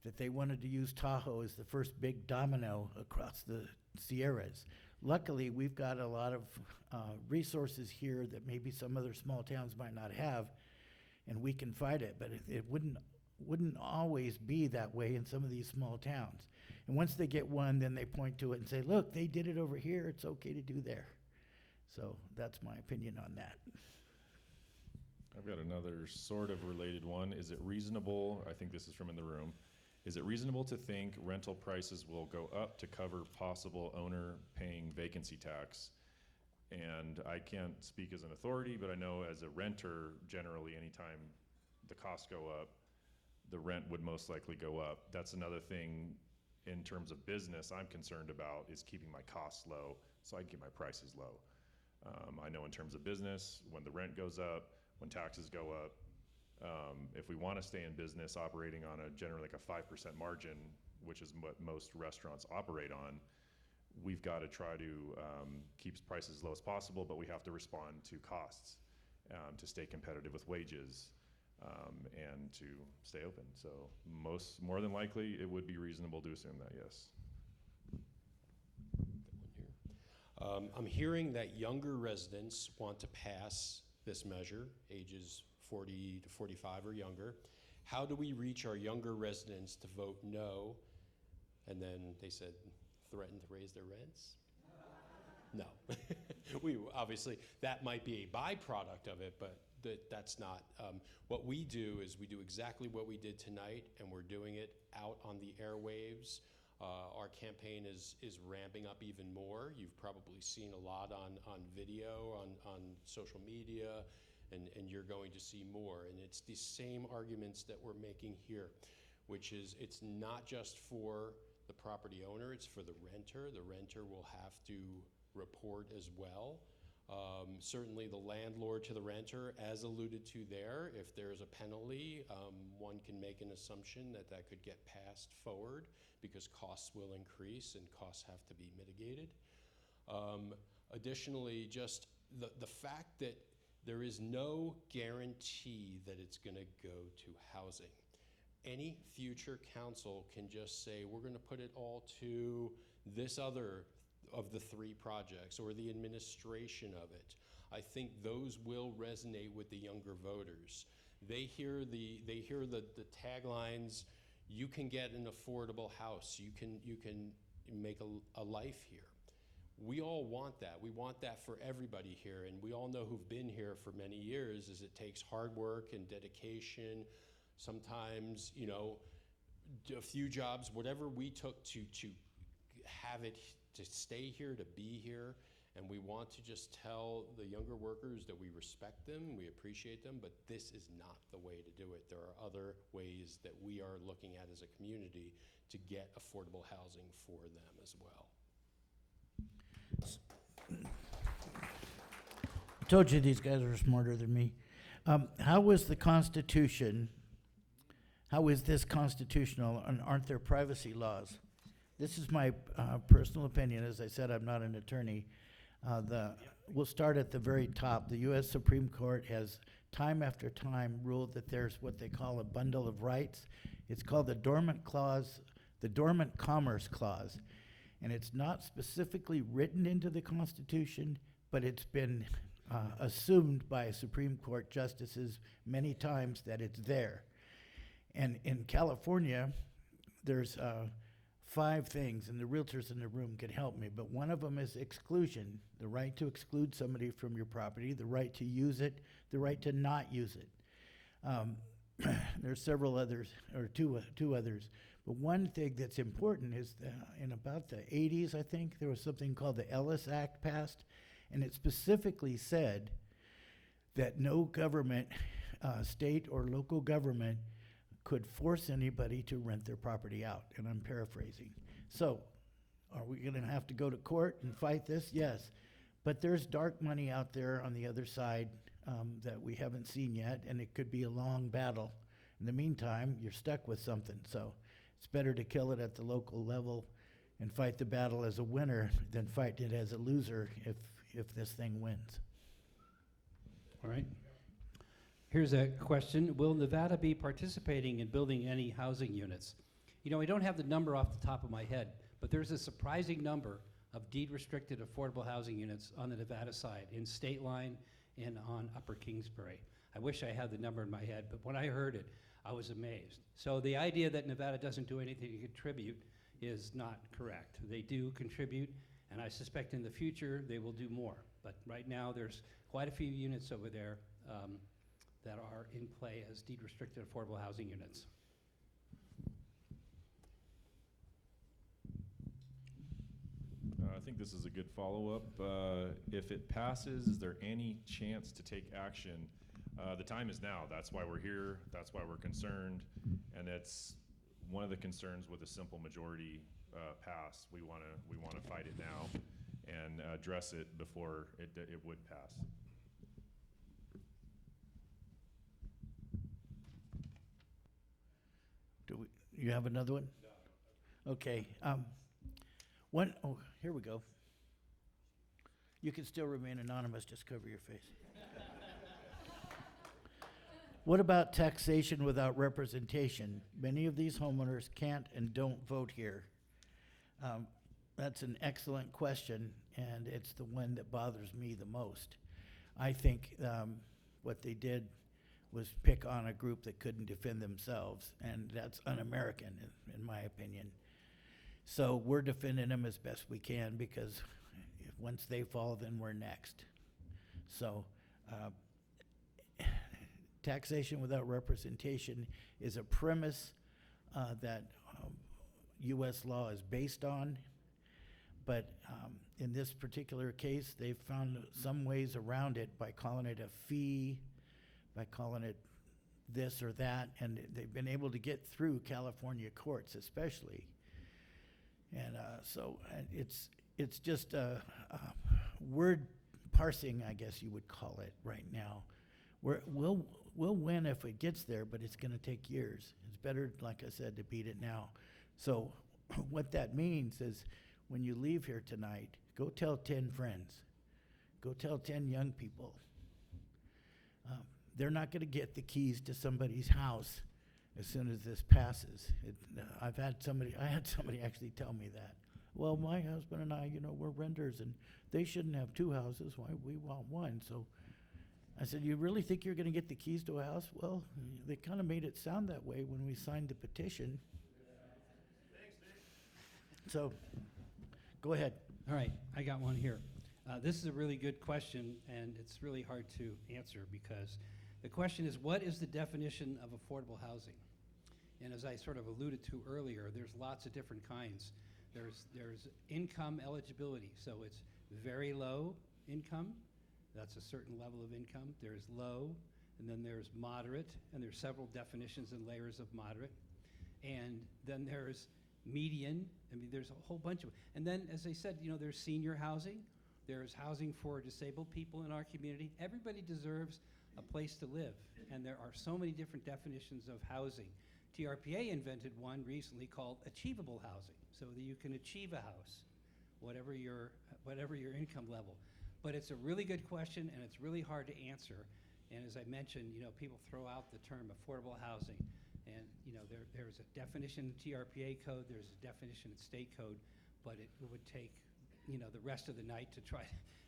that they wanted to use Tahoe as the first big domino across the Sierras. Luckily, we've got a lot of resources here that maybe some other small towns might not have, and we can fight it, but it wouldn't always be that way in some of these small towns. And once they get one, then they point to it and say, look, they did it over here, it's okay to do there. So that's my opinion on that. I've got another sort of related one. Is it reasonable, I think this is from in the room, is it reasonable to think rental prices will go up to cover possible owner paying vacancy tax? And I can't speak as an authority, but I know as a renter, generally anytime the costs go up, the rent would most likely go up. That's another thing in terms of business I'm concerned about, is keeping my costs low so I can keep my prices low. I know in terms of business, when the rent goes up, when taxes go up, if we want to stay in business operating on a generally like a 5% margin, which is what most restaurants operate on, we've got to try to keep prices as low as possible, but we have to respond to costs to stay competitive with wages and to stay open. So more than likely, it would be reasonable to assume that, yes. I'm hearing that younger residents want to pass this measure, ages 40 to 45 or younger. How do we reach our younger residents to vote no? And then they said, threaten to raise their rents? No. We obviously, that might be a byproduct of it, but that's not. What we do is we do exactly what we did tonight, and we're doing it out on the airwaves. Our campaign is ramping up even more. You've probably seen a lot on video, on social media, and you're going to see more. And it's the same arguments that we're making here, which is it's not just for the property owner, it's for the renter. The renter will have to report as well. Certainly the landlord to the renter, as alluded to there, if there's a penalty, one can make an assumption that that could get passed forward because costs will increase and costs have to be mitigated. Additionally, just the fact that there is no guarantee that it's going to go to housing. Any future council can just say, we're going to put it all to this other of the three projects or the administration of it. I think those will resonate with the younger voters. They hear the taglines, you can get an affordable house, you can make a life here. We all want that. We want that for everybody here, and we all know who've been here for many years is it takes hard work and dedication. Sometimes, you know, a few jobs, whatever we took to have it, to stay here, to be here. And we want to just tell the younger workers that we respect them, we appreciate them, but this is not the way to do it. There are other ways that we are looking at as a community to get affordable housing for them as well. I told you these guys are smarter than me. How is the Constitution, how is this constitutional, and aren't there privacy laws? This is my personal opinion. As I said, I'm not an attorney. We'll start at the very top. The U.S. Supreme Court has time after time ruled that there's what they call a bundle of rights. It's called the Dormant Clause, the Dormant Commerce Clause. And it's not specifically written into the Constitution, but it's been assumed by Supreme Court justices many times that it's there. And in California, there's 5 things, and the realtors in the room can help me, but one of them is exclusion, the right to exclude somebody from your property, the right to use it, the right to not use it. There's several others, or two others, but one thing that's important is in about the 80s, I think, there was something called the Ellis Act passed, and it specifically said that no government, state or local government, could force anybody to rent their property out, and I'm paraphrasing. So, are we gonna have to go to court and fight this? Yes. But there's dark money out there on the other side that we haven't seen yet, and it could be a long battle. In the meantime, you're stuck with something, so it's better to kill it at the local level and fight the battle as a winner than fight it as a loser if this thing wins. All right. Here's a question. Will Nevada be participating in building any housing units? You know, I don't have the number off the top of my head, but there's a surprising number of deed-restricted affordable housing units on the Nevada side, in State Line and on Upper Kingsbury. I wish I had the number in my head, but when I heard it, I was amazed. So the idea that Nevada doesn't do anything to contribute is not correct. They do contribute, and I suspect in the future they will do more. But right now there's quite a few units over there that are in play as deed-restricted affordable housing units. I think this is a good follow-up. If it passes, is there any chance to take action? The time is now. That's why we're here. That's why we're concerned. And that's one of the concerns with a simple majority pass. We want to fight it now and address it before it would pass. You have another one? No. Okay. Here we go. You can still remain anonymous, just cover your face. What about taxation without representation? Many of these homeowners can't and don't vote here. That's an excellent question, and it's the one that bothers me the most. I think what they did was pick on a group that couldn't defend themselves, and that's un-American, in my opinion. So we're defending them as best we can, because once they fall, then we're next. So taxation without representation is a premise that U.S. law is based on, but in this particular case, they've found some ways around it by calling it a fee, by calling it this or that, and they've been able to get through California courts especially. And so it's just word parsing, I guess you would call it right now. We'll win if it gets there, but it's going to take years. It's better, like I said, to beat it now. So what that means is when you leave here tonight, go tell 10 friends. Go tell 10 young people. They're not going to get the keys to somebody's house as soon as this passes. I had somebody actually tell me that. Well, my husband and I, we're renters, and they shouldn't have 2 houses. Why we want 1? So I said, you really think you're going to get the keys to a house? Well, they kind of made it sound that way when we signed the petition. So go ahead. All right, I got one here. This is a really good question, and it's really hard to answer because the question is, what is the definition of affordable housing? And as I sort of alluded to earlier, there's lots of different kinds. There's income eligibility, so it's very low income. That's a certain level of income. There's low, and then there's moderate, and there's several definitions and layers of moderate. And then there's median. I mean, there's a whole bunch of, and then, as I said, there's senior housing. There's housing for disabled people in our community. Everybody deserves a place to live, and there are so many different definitions of housing. TRPA invented one recently called achievable housing, so that you can achieve a house, whatever your income level. But it's a really good question, and it's really hard to answer. And as I mentioned, people throw out the term affordable housing, and there's a definition in the TRPA code, there's a definition in state code, but it would take the rest of the night to try.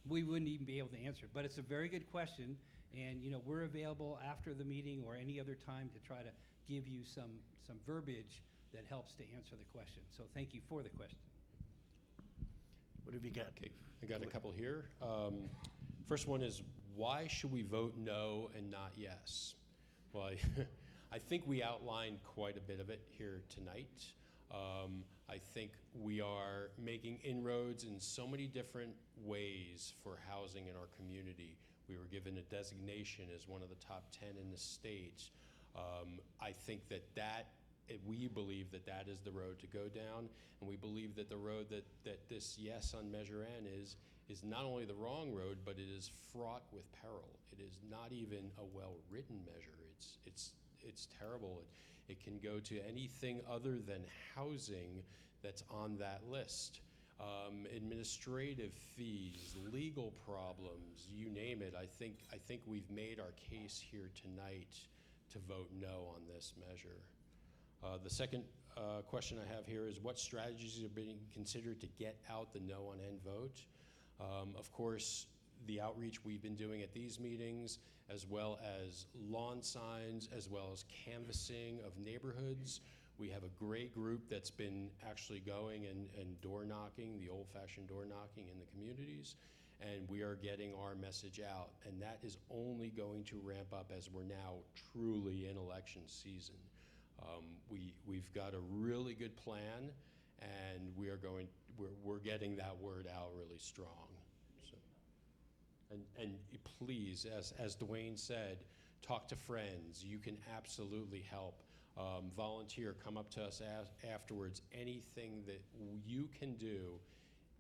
We wouldn't even be able to answer it. But it's a very good question, and we're available after the meeting or any other time to try to give you some verbiage that helps to answer the question. So thank you for the question. What have you got? Okay, I got a couple here. First one is, why should we vote no and not yes? Well, I think we outlined quite a bit of it here tonight. I think we are making inroads in so many different ways for housing in our community. We were given a designation as one of the top 10 in the state. I think we believe that is the road to go down, and we believe that the road that this yes on Measure N is not only the wrong road, but it is fraught with peril. It is not even a well-written measure. It's terrible. It can go to anything other than housing that's on that list. Administrative fees, legal problems, you name it. I think we've made our case here tonight to vote no on this measure. The second question I have here is, what strategies are being considered to get out the no on N vote? Of course, the outreach we've been doing at these meetings, as well as lawn signs, as well as canvassing of neighborhoods. We have a great group that's been actually going and door knocking, the old-fashioned door knocking in the communities, and we are getting our message out. And that is only going to ramp up as we're now truly in election season. We've got a really good plan, and we're getting that word out really strong. So, and please, as Dwayne said, talk to friends. You can absolutely help. Volunteer, come up to us afterwards. Anything that you can do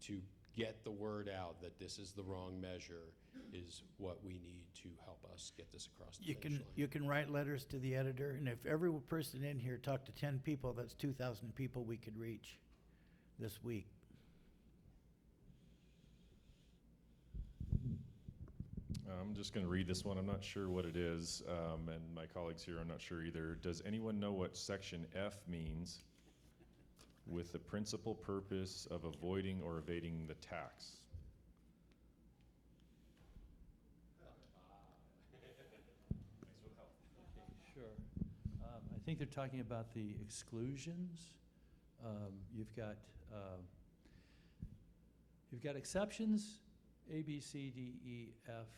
to get the word out that this is the wrong measure is what we need to help us get this across the finish line. You can write letters to the editor, and if every person in here talked to 10 people, that's 2,000 people we could reach this week. I'm just going to read this one. I'm not sure what it is, and my colleagues here, I'm not sure either. Does anyone know what Section F means with the principal purpose of avoiding or evading the tax? Sure. I think they're talking about the exclusions. You've got exceptions, A, B, C, D, E, F,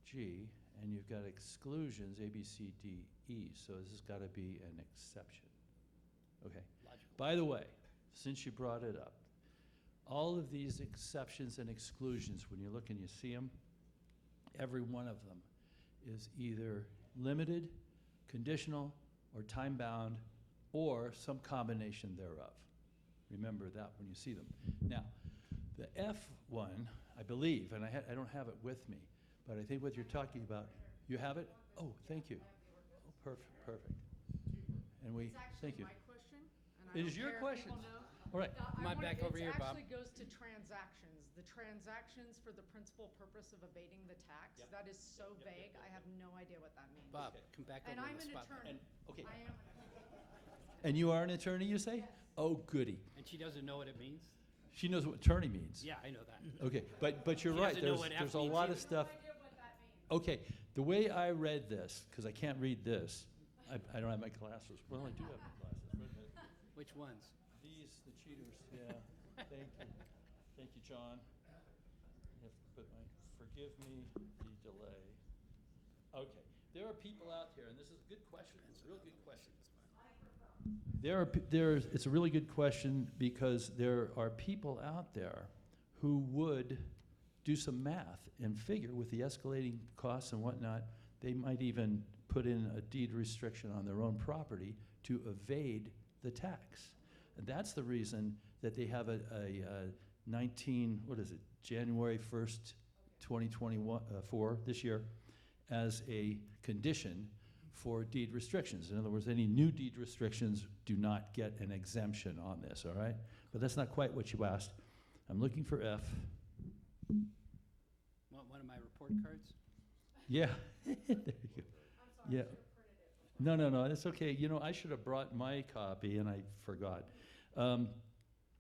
G, and you've got exclusions, A, B, C, D, E. So this has got to be an exception. Okay. Logical. By the way, since you brought it up, all of these exceptions and exclusions, when you look and you see them, every one of them is either limited, conditional, or time-bound, or some combination thereof. Remember that when you see them. Now, the F one, I believe, and I don't have it with me, but I think what you're talking about, you have it? Oh, thank you. Oh, perfect. And we, thank you. It's actually my question, and I It don't is your care if question. people know. All right. Come on back over here, Bob. It actually goes to transactions. The transactions for the principal purpose of evading the tax. Yep. That is so vague, I have no idea what that means. Bob, come back And over I'm to the an spotlight. attorney. Okay. I am an attorney. And you are an attorney, you say? Yes. Oh, goody. And she doesn't know what it means? She knows what attorney means. Yeah, I know that. Okay, but you're She right. doesn't know what F There's a means lot of either. stuff. No idea what that means. Okay, the way I read this, because I can't read this, I don't have my glasses. Well, I do have my glasses. Wait a minute. Which ones? These, the cheaters, yeah. Thank you. Thank you, John. You have to put forgive me the delay. Okay, there are people out there, and this is a good question. It's a real good question. It's a really good question because there are people out there who would do some math and figure with the escalating costs and whatnot, they might even put in a deed restriction on their own property to evade the tax. And that's the reason that they have a January 1st, 2024, this year, as a condition for deed restrictions. In other words, any new deed restrictions do not get an exemption on this, all right? But that's not quite what you asked. I'm looking for F. Want one of my report cards? Yeah, there you go. Yeah. No, that's okay. You know, I should have brought my copy and I forgot.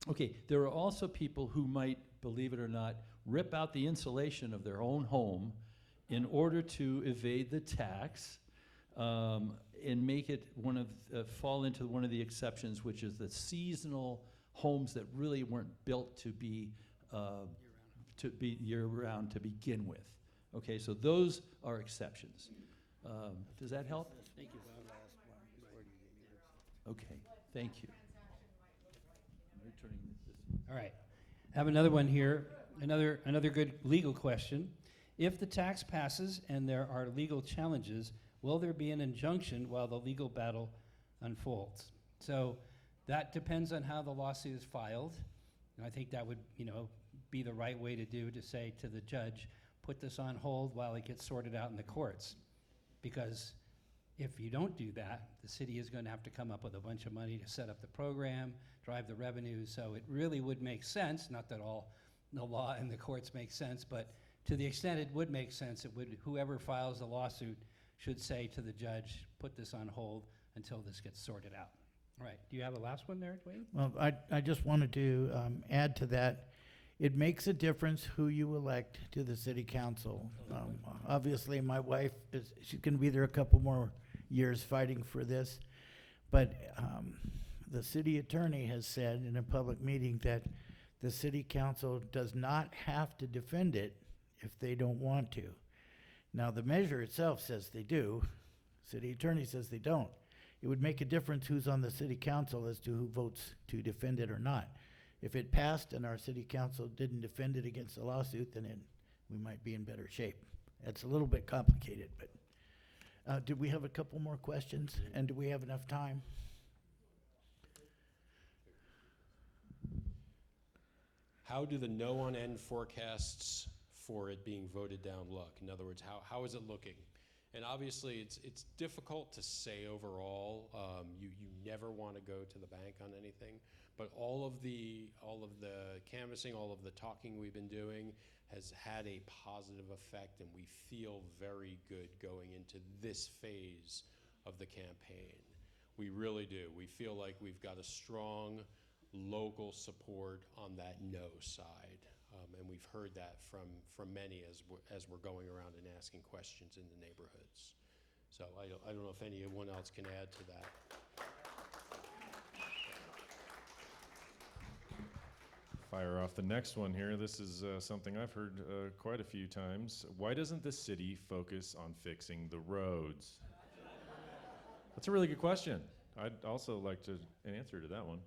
Okay, there are also people who might, believe it or not, rip out the insulation of their own home in order to evade the tax. and make it fall into one of the exceptions, which is the seasonal homes that really weren't built to be year-round to begin with. Okay, so those are exceptions. Does that help? Thank you. Okay, thank you. I'm returning this. All right. I have another one here, another good legal question. If the tax passes and there are legal challenges, will there be an injunction while the legal battle unfolds? So that depends on how the lawsuit is filed. And I think that would, be the right way to do, to say to the judge, put this on hold while it gets sorted out in the courts. Because if you don't do that, the city is going to have to come up with a bunch of money to set up the program, drive the revenues. So it really would make sense, not that all the law and the courts make sense, but to the extent it would make sense, whoever files the lawsuit should say to the judge, put this on hold until this gets sorted out. All right, do you have a last one there, Dwayne? Well, I just wanted to add to that. It makes a difference who you elect to the city council. Obviously, my wife, she's going to be there a couple more years fighting for this. But the city attorney has said in a public meeting that the city council does not have to defend it if they don't want to. Now, the measure itself says they do. City attorney says they don't. It would make a difference who's on the city council as to who votes to defend it or not. If it passed and our city council didn't defend it against the lawsuit, then we might be in better shape. It's a little bit complicated, but did we have a couple more questions? And do we have enough time? How do the no on end forecasts for it being voted down look? In other words, how is it looking? And obviously, it's difficult to say overall. You never want to go to the bank on anything, but all of the canvassing, all of the talking we've been doing has had a positive effect, and we feel very good going into this phase of the campaign. We really do. We feel like we've got a strong local support on that no side. And we've heard that from many as we're going around and asking questions in the neighborhoods. So I don't know if anyone else can add to that. Fire off the next one here. This is something I've heard quite a few times. Why doesn't the city focus on fixing the roads? That's a really good question. I'd also like an answer to that one.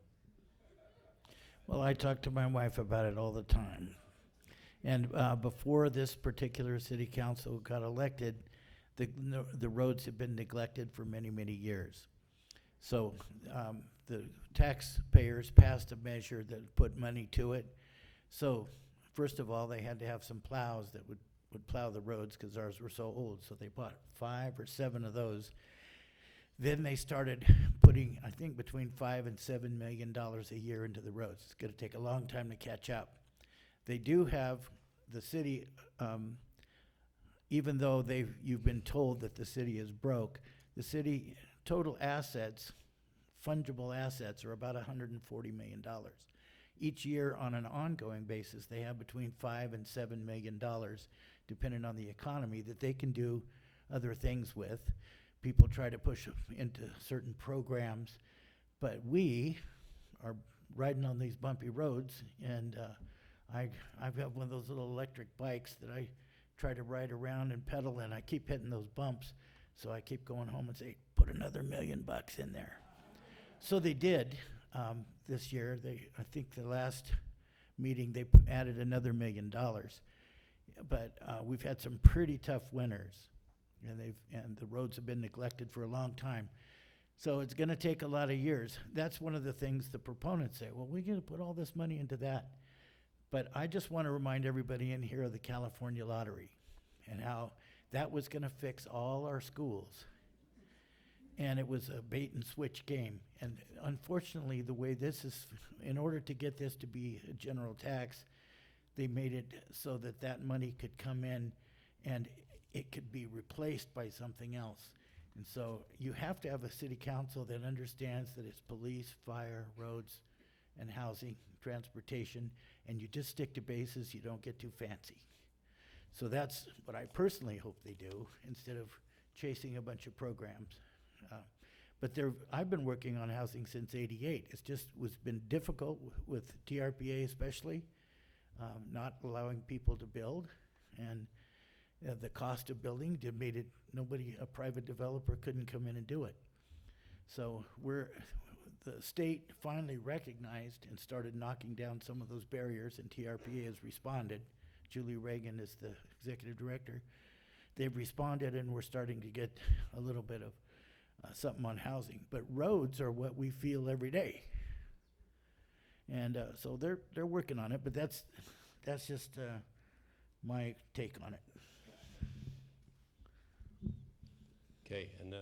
Well, I talk to my wife about it all the time. And before this particular city council got elected, the roads have been neglected for many, many years. So the taxpayers passed a measure that put money to it. So first of all, they had to have some plows that would plow the roads because ours were so old. So they bought 5 or 7 of those. Then they started putting, I think, between $5 and $7 million a year into the roads. It's going to take a long time to catch up. They do have the city, even though you've been told that the city is broke, the city total assets, fungible assets, are about $140 million. Each year on an ongoing basis, they have between $5 and $7 million, depending on the economy, that they can do other things with. People try to push into certain programs, but we are riding on these bumpy roads, and I've got one of those little electric bikes that I try to ride around and pedal, and I keep hitting those bumps, so I keep going home and say, put another $1 million in there. So they did this year. I think the last meeting they added another $1 million, but we've had some pretty tough winters. And the roads have been neglected for a long time. So it's going to take a lot of years. That's one of the things the proponents say, well, we're going to put all this money into that. But I just want to remind everybody in here of the California lottery and how that was going to fix all our schools. And it was a bait and switch game. And unfortunately, the way this is, in order to get this to be a general tax, they made it so that that money could come in and it could be replaced by something else. And so you have to have a city council that understands that it's police, fire, roads, and housing, transportation, and you just stick to bases, you don't get too fancy. So that's what I personally hope they do, instead of chasing a bunch of programs. But I've been working on housing since '88. It's just been difficult with TRPA especially, not allowing people to build, and the cost of building made it a private developer couldn't come in and do it. So the state finally recognized and started knocking down some of those barriers, and TRPA has responded. Julie Reagan is the executive director. They've responded, and we're starting to get a little bit of something on housing. But roads are what we feel every day. And so they're working on it, but that's just my take on it. Okay, and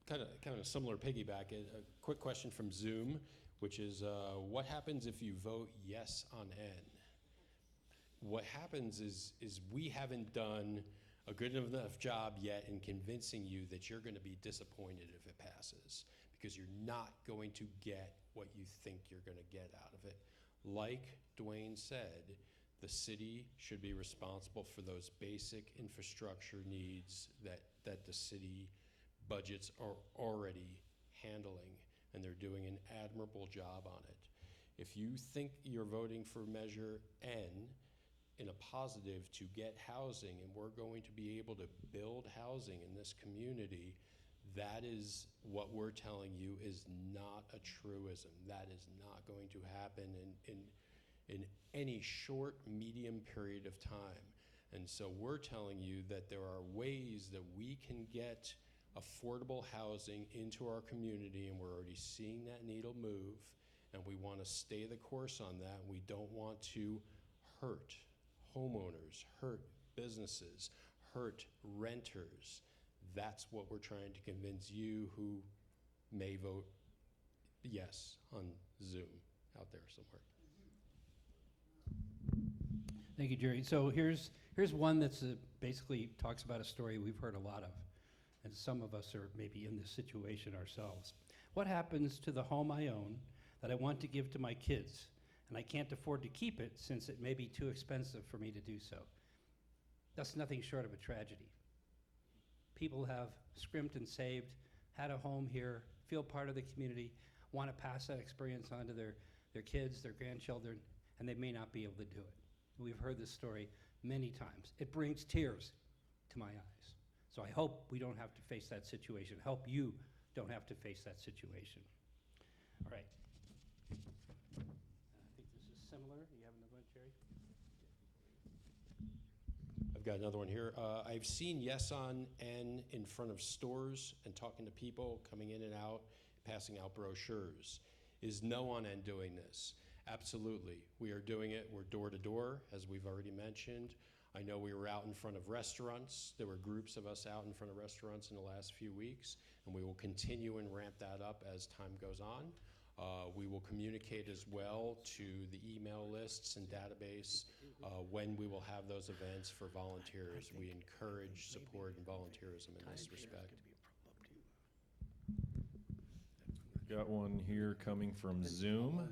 kind of a similar piggyback, a quick question from Zoom, which is what happens if you vote yes on N? What happens is we haven't done a good enough job yet in convincing you that you're going to be disappointed if it passes, because you're not going to get what you think you're going to get out of it. Like Dwayne said, the city should be responsible for those basic infrastructure needs that the city budgets are already handling, and they're doing an admirable job on it. If you think you're voting for Measure N in a positive to get housing, and we're going to be able to build housing in this community, that is what we're telling you is not a truism. That is not going to happen in any short, medium period of time. And so we're telling you that there are ways that we can get affordable housing into our community, and we're already seeing that needle move, and we want to stay the course on that. We don't want to hurt homeowners, hurt businesses, hurt renters. That's what we're trying to convince you who may vote yes on Zoom out there somewhere. Thank you, Jerry. So here's one that's basically talks about a story we've heard a lot of, and some of us are maybe in this situation ourselves. What happens to the home I own that I want to give to my kids, and I can't afford to keep it since it may be too expensive for me to do so? That's nothing short of a tragedy. People have scrimped and saved, had a home here, feel part of the community, want to pass that experience on to their kids, their grandchildren, and they may not be able to do it. We've heard this story many times. It brings tears to my eyes. So I hope we don't have to face that situation. Hope you don't have to face that situation. All right. I think this is similar. Do you have another one, Jerry? I've got another one here. I've seen yes on N in front of stores and talking to people coming in and out, passing out brochures. Is no on N doing this? Absolutely. We are doing it. We're door to door, as we've already mentioned. I know we were out in front of restaurants. There were groups of us out in front of restaurants in the last few weeks, and we will continue and ramp that up as time goes on. We will communicate as well to the email lists and database when we will have those events for volunteers. We encourage support and volunteerism in this respect. Got one here coming from Zoom.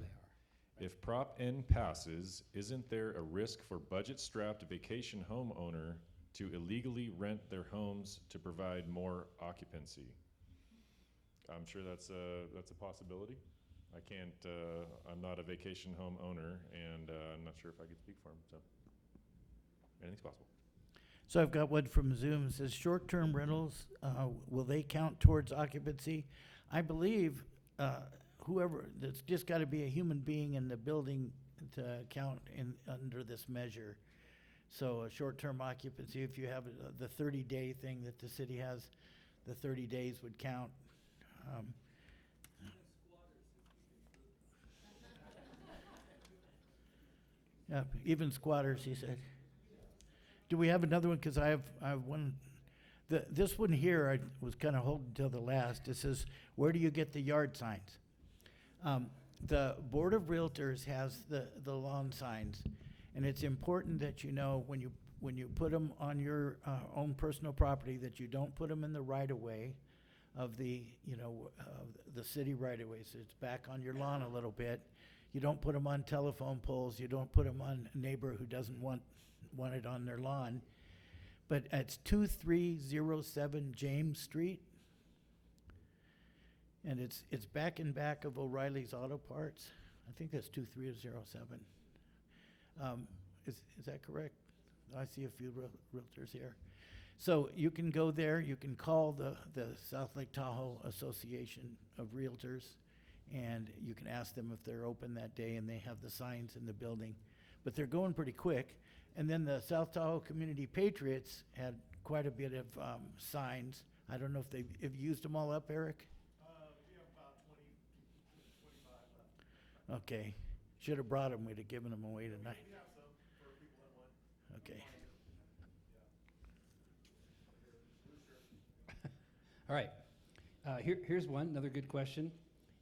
If Prop N passes, isn't there a risk for budget-strapped vacation homeowner to illegally rent their homes to provide more occupancy? I'm sure that's a possibility. I can't, I'm not a vacation home owner, and I'm not sure if I could speak for him, so anything's possible. So I've got one from Zoom. It says, short-term rentals, will they count towards occupancy? I believe whoever, there's just got to be a human being in the building to count under this measure. So a short-term occupancy, if you have the 30-day thing that the city has, the 30 days would count. Yeah, even squatters, he said. Do we have another one? Because I have one. This one here, I was kind of holding till the last. It says, where do you get the yard signs? The Board of Realtors has the lawn signs, and it's important that you know when you put them on your own personal property that you don't put them in the right-of-way of the the city right-of-way. So it's back on your lawn a little bit. You don't put them on telephone poles. You don't put them on a neighbor who doesn't want it on their lawn. But it's 2307 James Street. And it's back in back of O'Reilly's Auto Parts. I think that's 2307. Is that correct? I see a few realtors here. So you can go there, you can call the South Lake Tahoe Association of Realtors, and you can ask them if they're open that day, and they have the signs in the building. But they're going pretty quick. And then the South Tahoe Community Patriots had quite a bit of signs. I don't know if they've used them all up, Eric? We have about 25 left. Okay. Should have brought them. We'd have given them away tonight. We have some for people that want. Okay. All right. Here's one, another good question.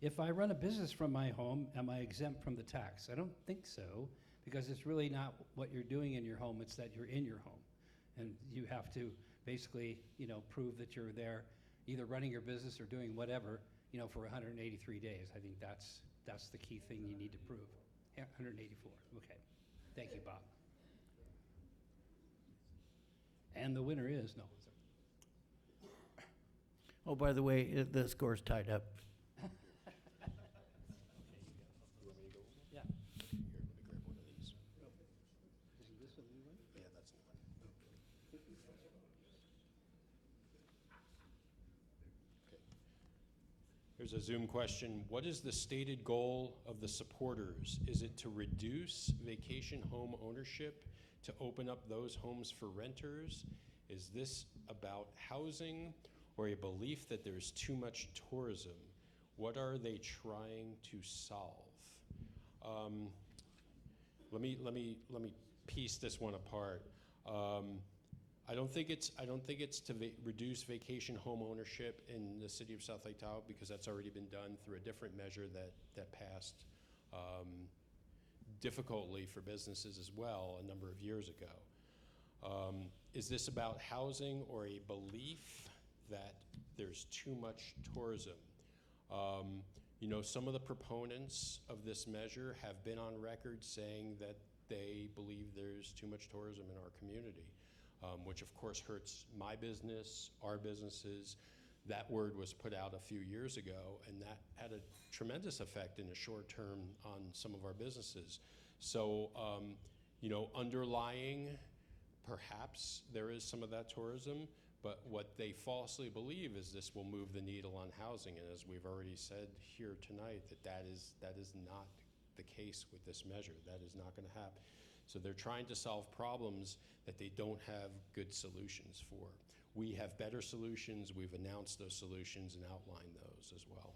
If I run a business from my home, am I exempt from the tax? I don't think so, because it's really not what you're doing in your home, it's that you're in your home. And you have to basically, prove that you're there, either running your business or doing whatever, for 183 days. I think that's the key thing you need to prove. Yeah, 184, okay. Thank you, Bob. And the winner is, no. Oh, by the way, the score's tied up. Yeah. Here, let me grab one of these. Isn't this a new one? Yeah, that's the one. Okay. Here's a Zoom question. What is the stated goal of the supporters? Is it to reduce vacation home ownership, to open up those homes for renters? Is this about housing, or a belief that there's too much tourism? What are they trying to solve? Let me piece this one apart. I don't think it's to reduce vacation home ownership in the city of South Lake Tahoe, because that's already been done through a different measure that passed difficultly for businesses as well a number of years ago. Is this about housing, or a belief that there's too much tourism? Some of the proponents of this measure have been on record saying that they believe there's too much tourism in our community, which of course hurts my business, our businesses. That word was put out a few years ago, and that had a tremendous effect in the short term on some of our businesses. So, underlying, perhaps there is some of that tourism, but what they falsely believe is this will move the needle on housing. And as we've already said here tonight, that is not the case with this measure. That is not going to happen. So they're trying to solve problems that they don't have good solutions for. We have better solutions. We've announced those solutions and outlined those as well.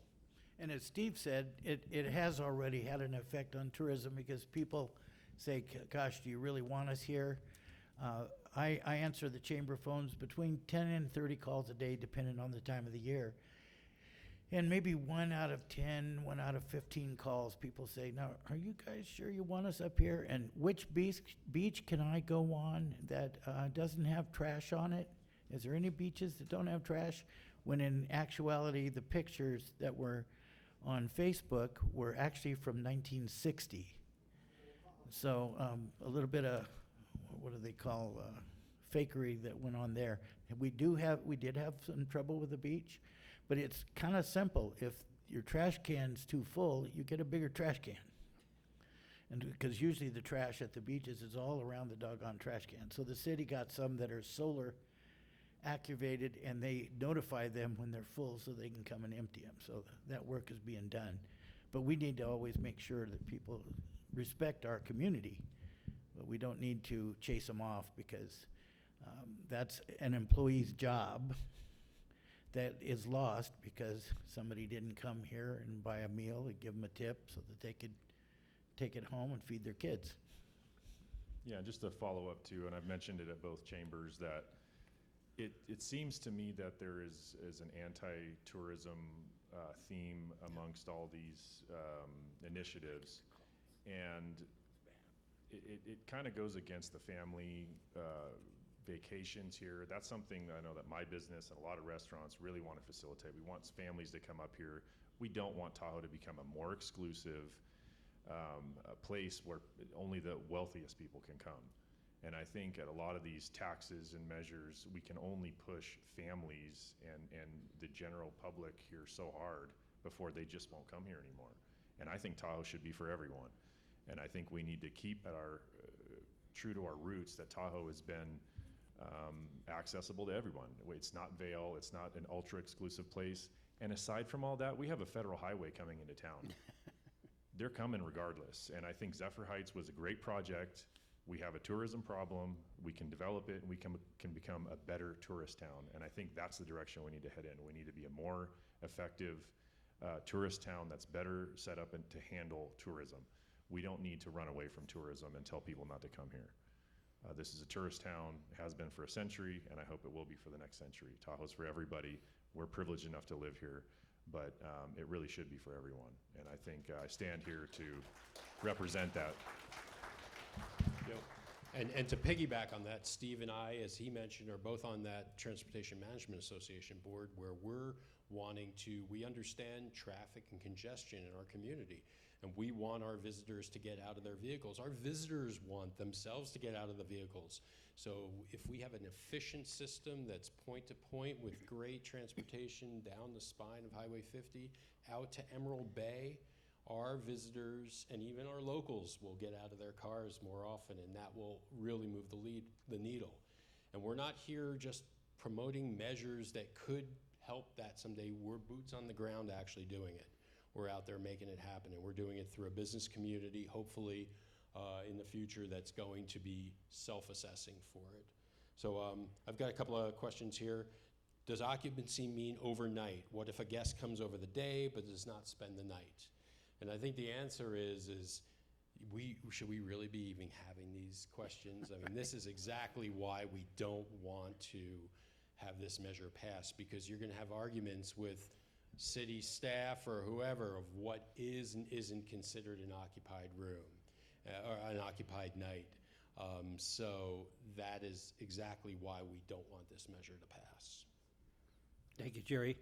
And as Steve said, it has already had an effect on tourism, because people say, gosh, do you really want us here? I answer the chamber phones between 10 and 30 calls a day, depending on the time of the year. And maybe 1 out of 10, 1 out of 15 calls, people say, now, are you guys sure you want us up here? And which beach can I go on that doesn't have trash on it? Is there any beaches that don't have trash? When in actuality, the pictures that were on Facebook were actually from 1960. So a little bit of, what do they call, fakery that went on there. And we did have some trouble with the beach, but it's kind of simple. If your trash can's too full, you get a bigger trash can. And because usually the trash at the beaches is all around the doggone trash can. So the city got some that are solar activated, and they notify them when they're full so they can come and empty them. So that work is being done. But we need to always make sure that people respect our community. But we don't need to chase them off, because that's an employee's job that is lost because somebody didn't come here and buy a meal and give them a tip so that they could take it home and feed their kids. Yeah, just to follow up too, and I've mentioned it at both chambers, that it seems to me that there is an anti-tourism theme amongst all these initiatives, and it kind of goes against the family vacations here. That's something that I know that my business and a lot of restaurants really want to facilitate. We want families to come up here. We don't want Tahoe to become a more exclusive a place where only the wealthiest people can come. And I think at a lot of these taxes and measures, we can only push families and the general public here so hard before they just won't come here anymore. And I think Tahoe should be for everyone. And I think we need to keep at our, true to our roots, that Tahoe has been accessible to everyone. It's not Vail, it's not an ultra exclusive place. And aside from all that, we have a federal highway coming into town. They're coming regardless. And I think Zephyr Heights was a great project. We have a tourism problem. We can develop it, and we can become a better tourist town. And I think that's the direction we need to head in. We need to be a more effective tourist town that's better set up to handle tourism. We don't need to run away from tourism and tell people not to come here. This is a tourist town, has been for a century, and I hope it will be for the next century. Tahoe's for everybody. We're privileged enough to live here, but it really should be for everyone. And I think I stand here to represent that. And to piggyback on that, Steve and I, as he mentioned, are both on that Transportation Management Association board, where we understand traffic and congestion in our community, and we want our visitors to get out of their vehicles. Our visitors want themselves to get out of the vehicles. So if we have an efficient system that's point to point with great transportation down the spine of Highway 50 out to Emerald Bay, our visitors and even our locals will get out of their cars more often, and that will really move the needle. And we're not here just promoting measures that could help that someday. We're boots on the ground actually doing it. We're out there making it happen, and we're doing it through a business community, hopefully in the future, that's going to be self-assessing for it. So I've got a couple of questions here. Does occupancy mean overnight? What if a guest comes over the day but does not spend the night? And I think the answer is should we really be even having these questions? I mean, this is exactly why we don't want to have this measure passed, because you're going to have arguments with city staff or whoever of what is and isn't considered an occupied room or an occupied night. So that is exactly why we don't want this measure to pass. Thank you, Jerry.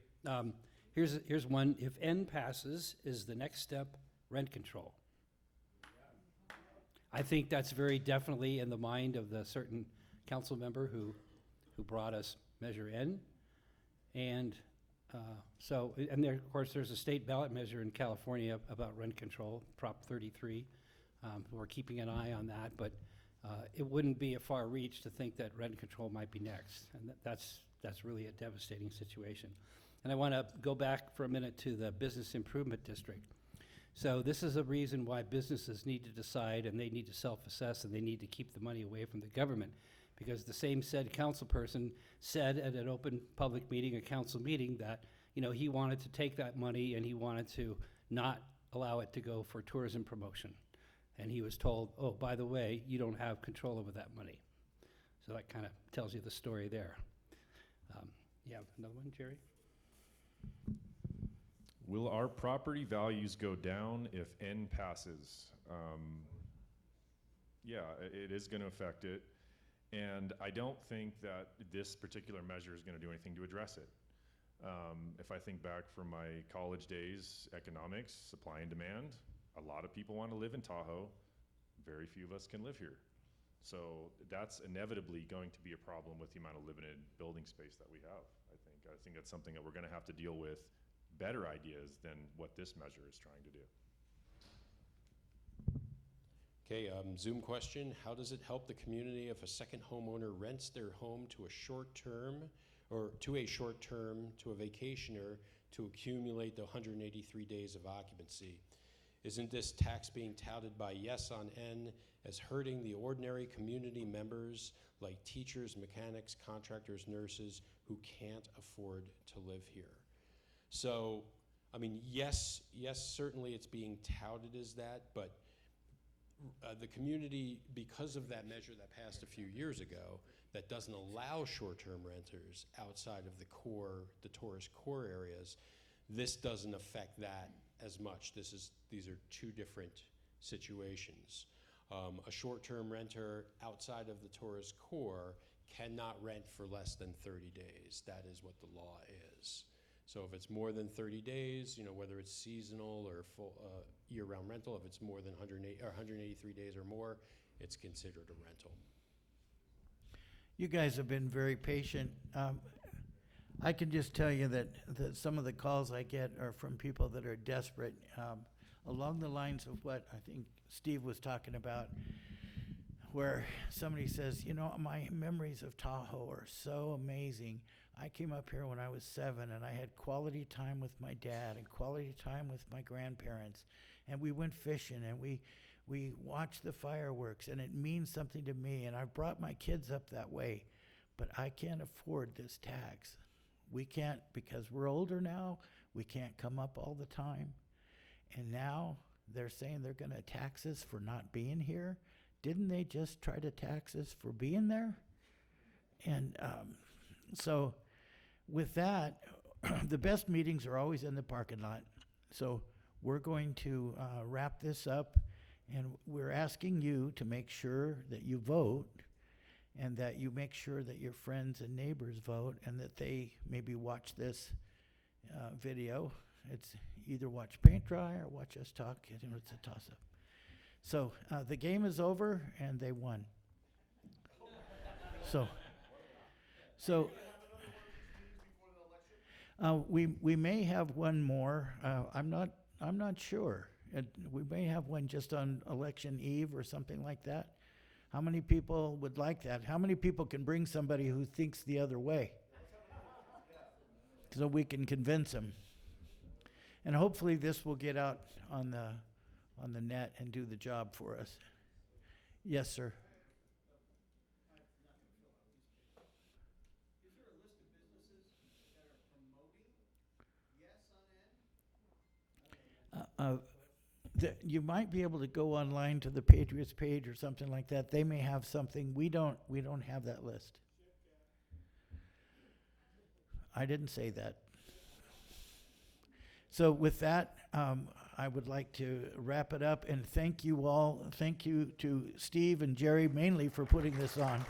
Here's one. If N passes, is the next step rent control? I think that's very definitely in the mind of the certain council member who brought us Measure N. And there, of course, there's a state ballot measure in California about rent control, Prop 33. We're keeping an eye on that, but it wouldn't be a far reach to think that rent control might be next. And that's really a devastating situation. And I want to go back for a minute to the Business Improvement District. So this is a reason why businesses need to decide, and they need to self-assess, and they need to keep the money away from the government, because the same said council person said at an open public meeting, a council meeting, that he wanted to take that money and he wanted to not allow it to go for tourism promotion. And he was told, oh, by the way, you don't have control over that money. So that kind of tells you the story there. You have another one, Jerry? Will our property values go down if N passes? Yeah, it is going to affect it. And I don't think that this particular measure is going to do anything to address it. If I think back from my college days, economics, supply and demand, a lot of people want to live in Tahoe. Very few of us can live here. So that's inevitably going to be a problem with the amount of limited building space that we have, I think. I think that's something that we're going to have to deal with, better ideas than what this measure is trying to do. Okay, Zoom question. How does it help the community if a second homeowner rents their home to a short-term to a vacationer to accumulate the 183 days of occupancy? Isn't this tax being touted by Yes on N as hurting the ordinary community members like teachers, mechanics, contractors, nurses who can't afford to live here? So, I mean, yes, certainly it's being touted as that, but the community, because of that measure that passed a few years ago, that doesn't allow short-term renters outside of the tourist core areas, this doesn't affect that as much. These are two different situations. A short-term renter outside of the tourist core cannot rent for less than 30 days. That is what the law is. So if it's more than 30 days, whether it's seasonal or full year-round rental, if it's more than 183 days or more, it's considered a rental. You guys have been very patient. I can just tell you that some of the calls I get are from people that are desperate, along the lines of what I think Steve was talking about, where somebody says, you know, my memories of Tahoe are so amazing. I came up here when I was 7, and I had quality time with my dad and quality time with my grandparents, and we went fishing, and we watched the fireworks, and it means something to me, and I brought my kids up that way, but I can't afford this tax. We can't, because we're older now, we can't come up all the time. And now they're saying they're going to tax us for not being here. Didn't they just try to tax us for being there? And so with that, the best meetings are always in the parking lot. So we're going to wrap this up, and we're asking you to make sure that you vote, and that you make sure that your friends and neighbors vote, and that they maybe watch this video. It's either watch paint dry or watch us talk. You know, it's a toss-up. So the game is over, and they won. So we may have one more. I'm not sure. We may have one just on election eve or something like that. How many people would like that? How many people can bring somebody who thinks the other way? So we can convince them. And hopefully this will get out on the net and do the job for us. Yes, sir. Is there a list of businesses that are promoting yes on end? You might be able to go online to the Patriots page or something like that. They may have something. We don't have that list. I didn't say that. So with that, I would like to wrap it up and thank you all. Thank you to Steve and Jerry mainly for putting this on.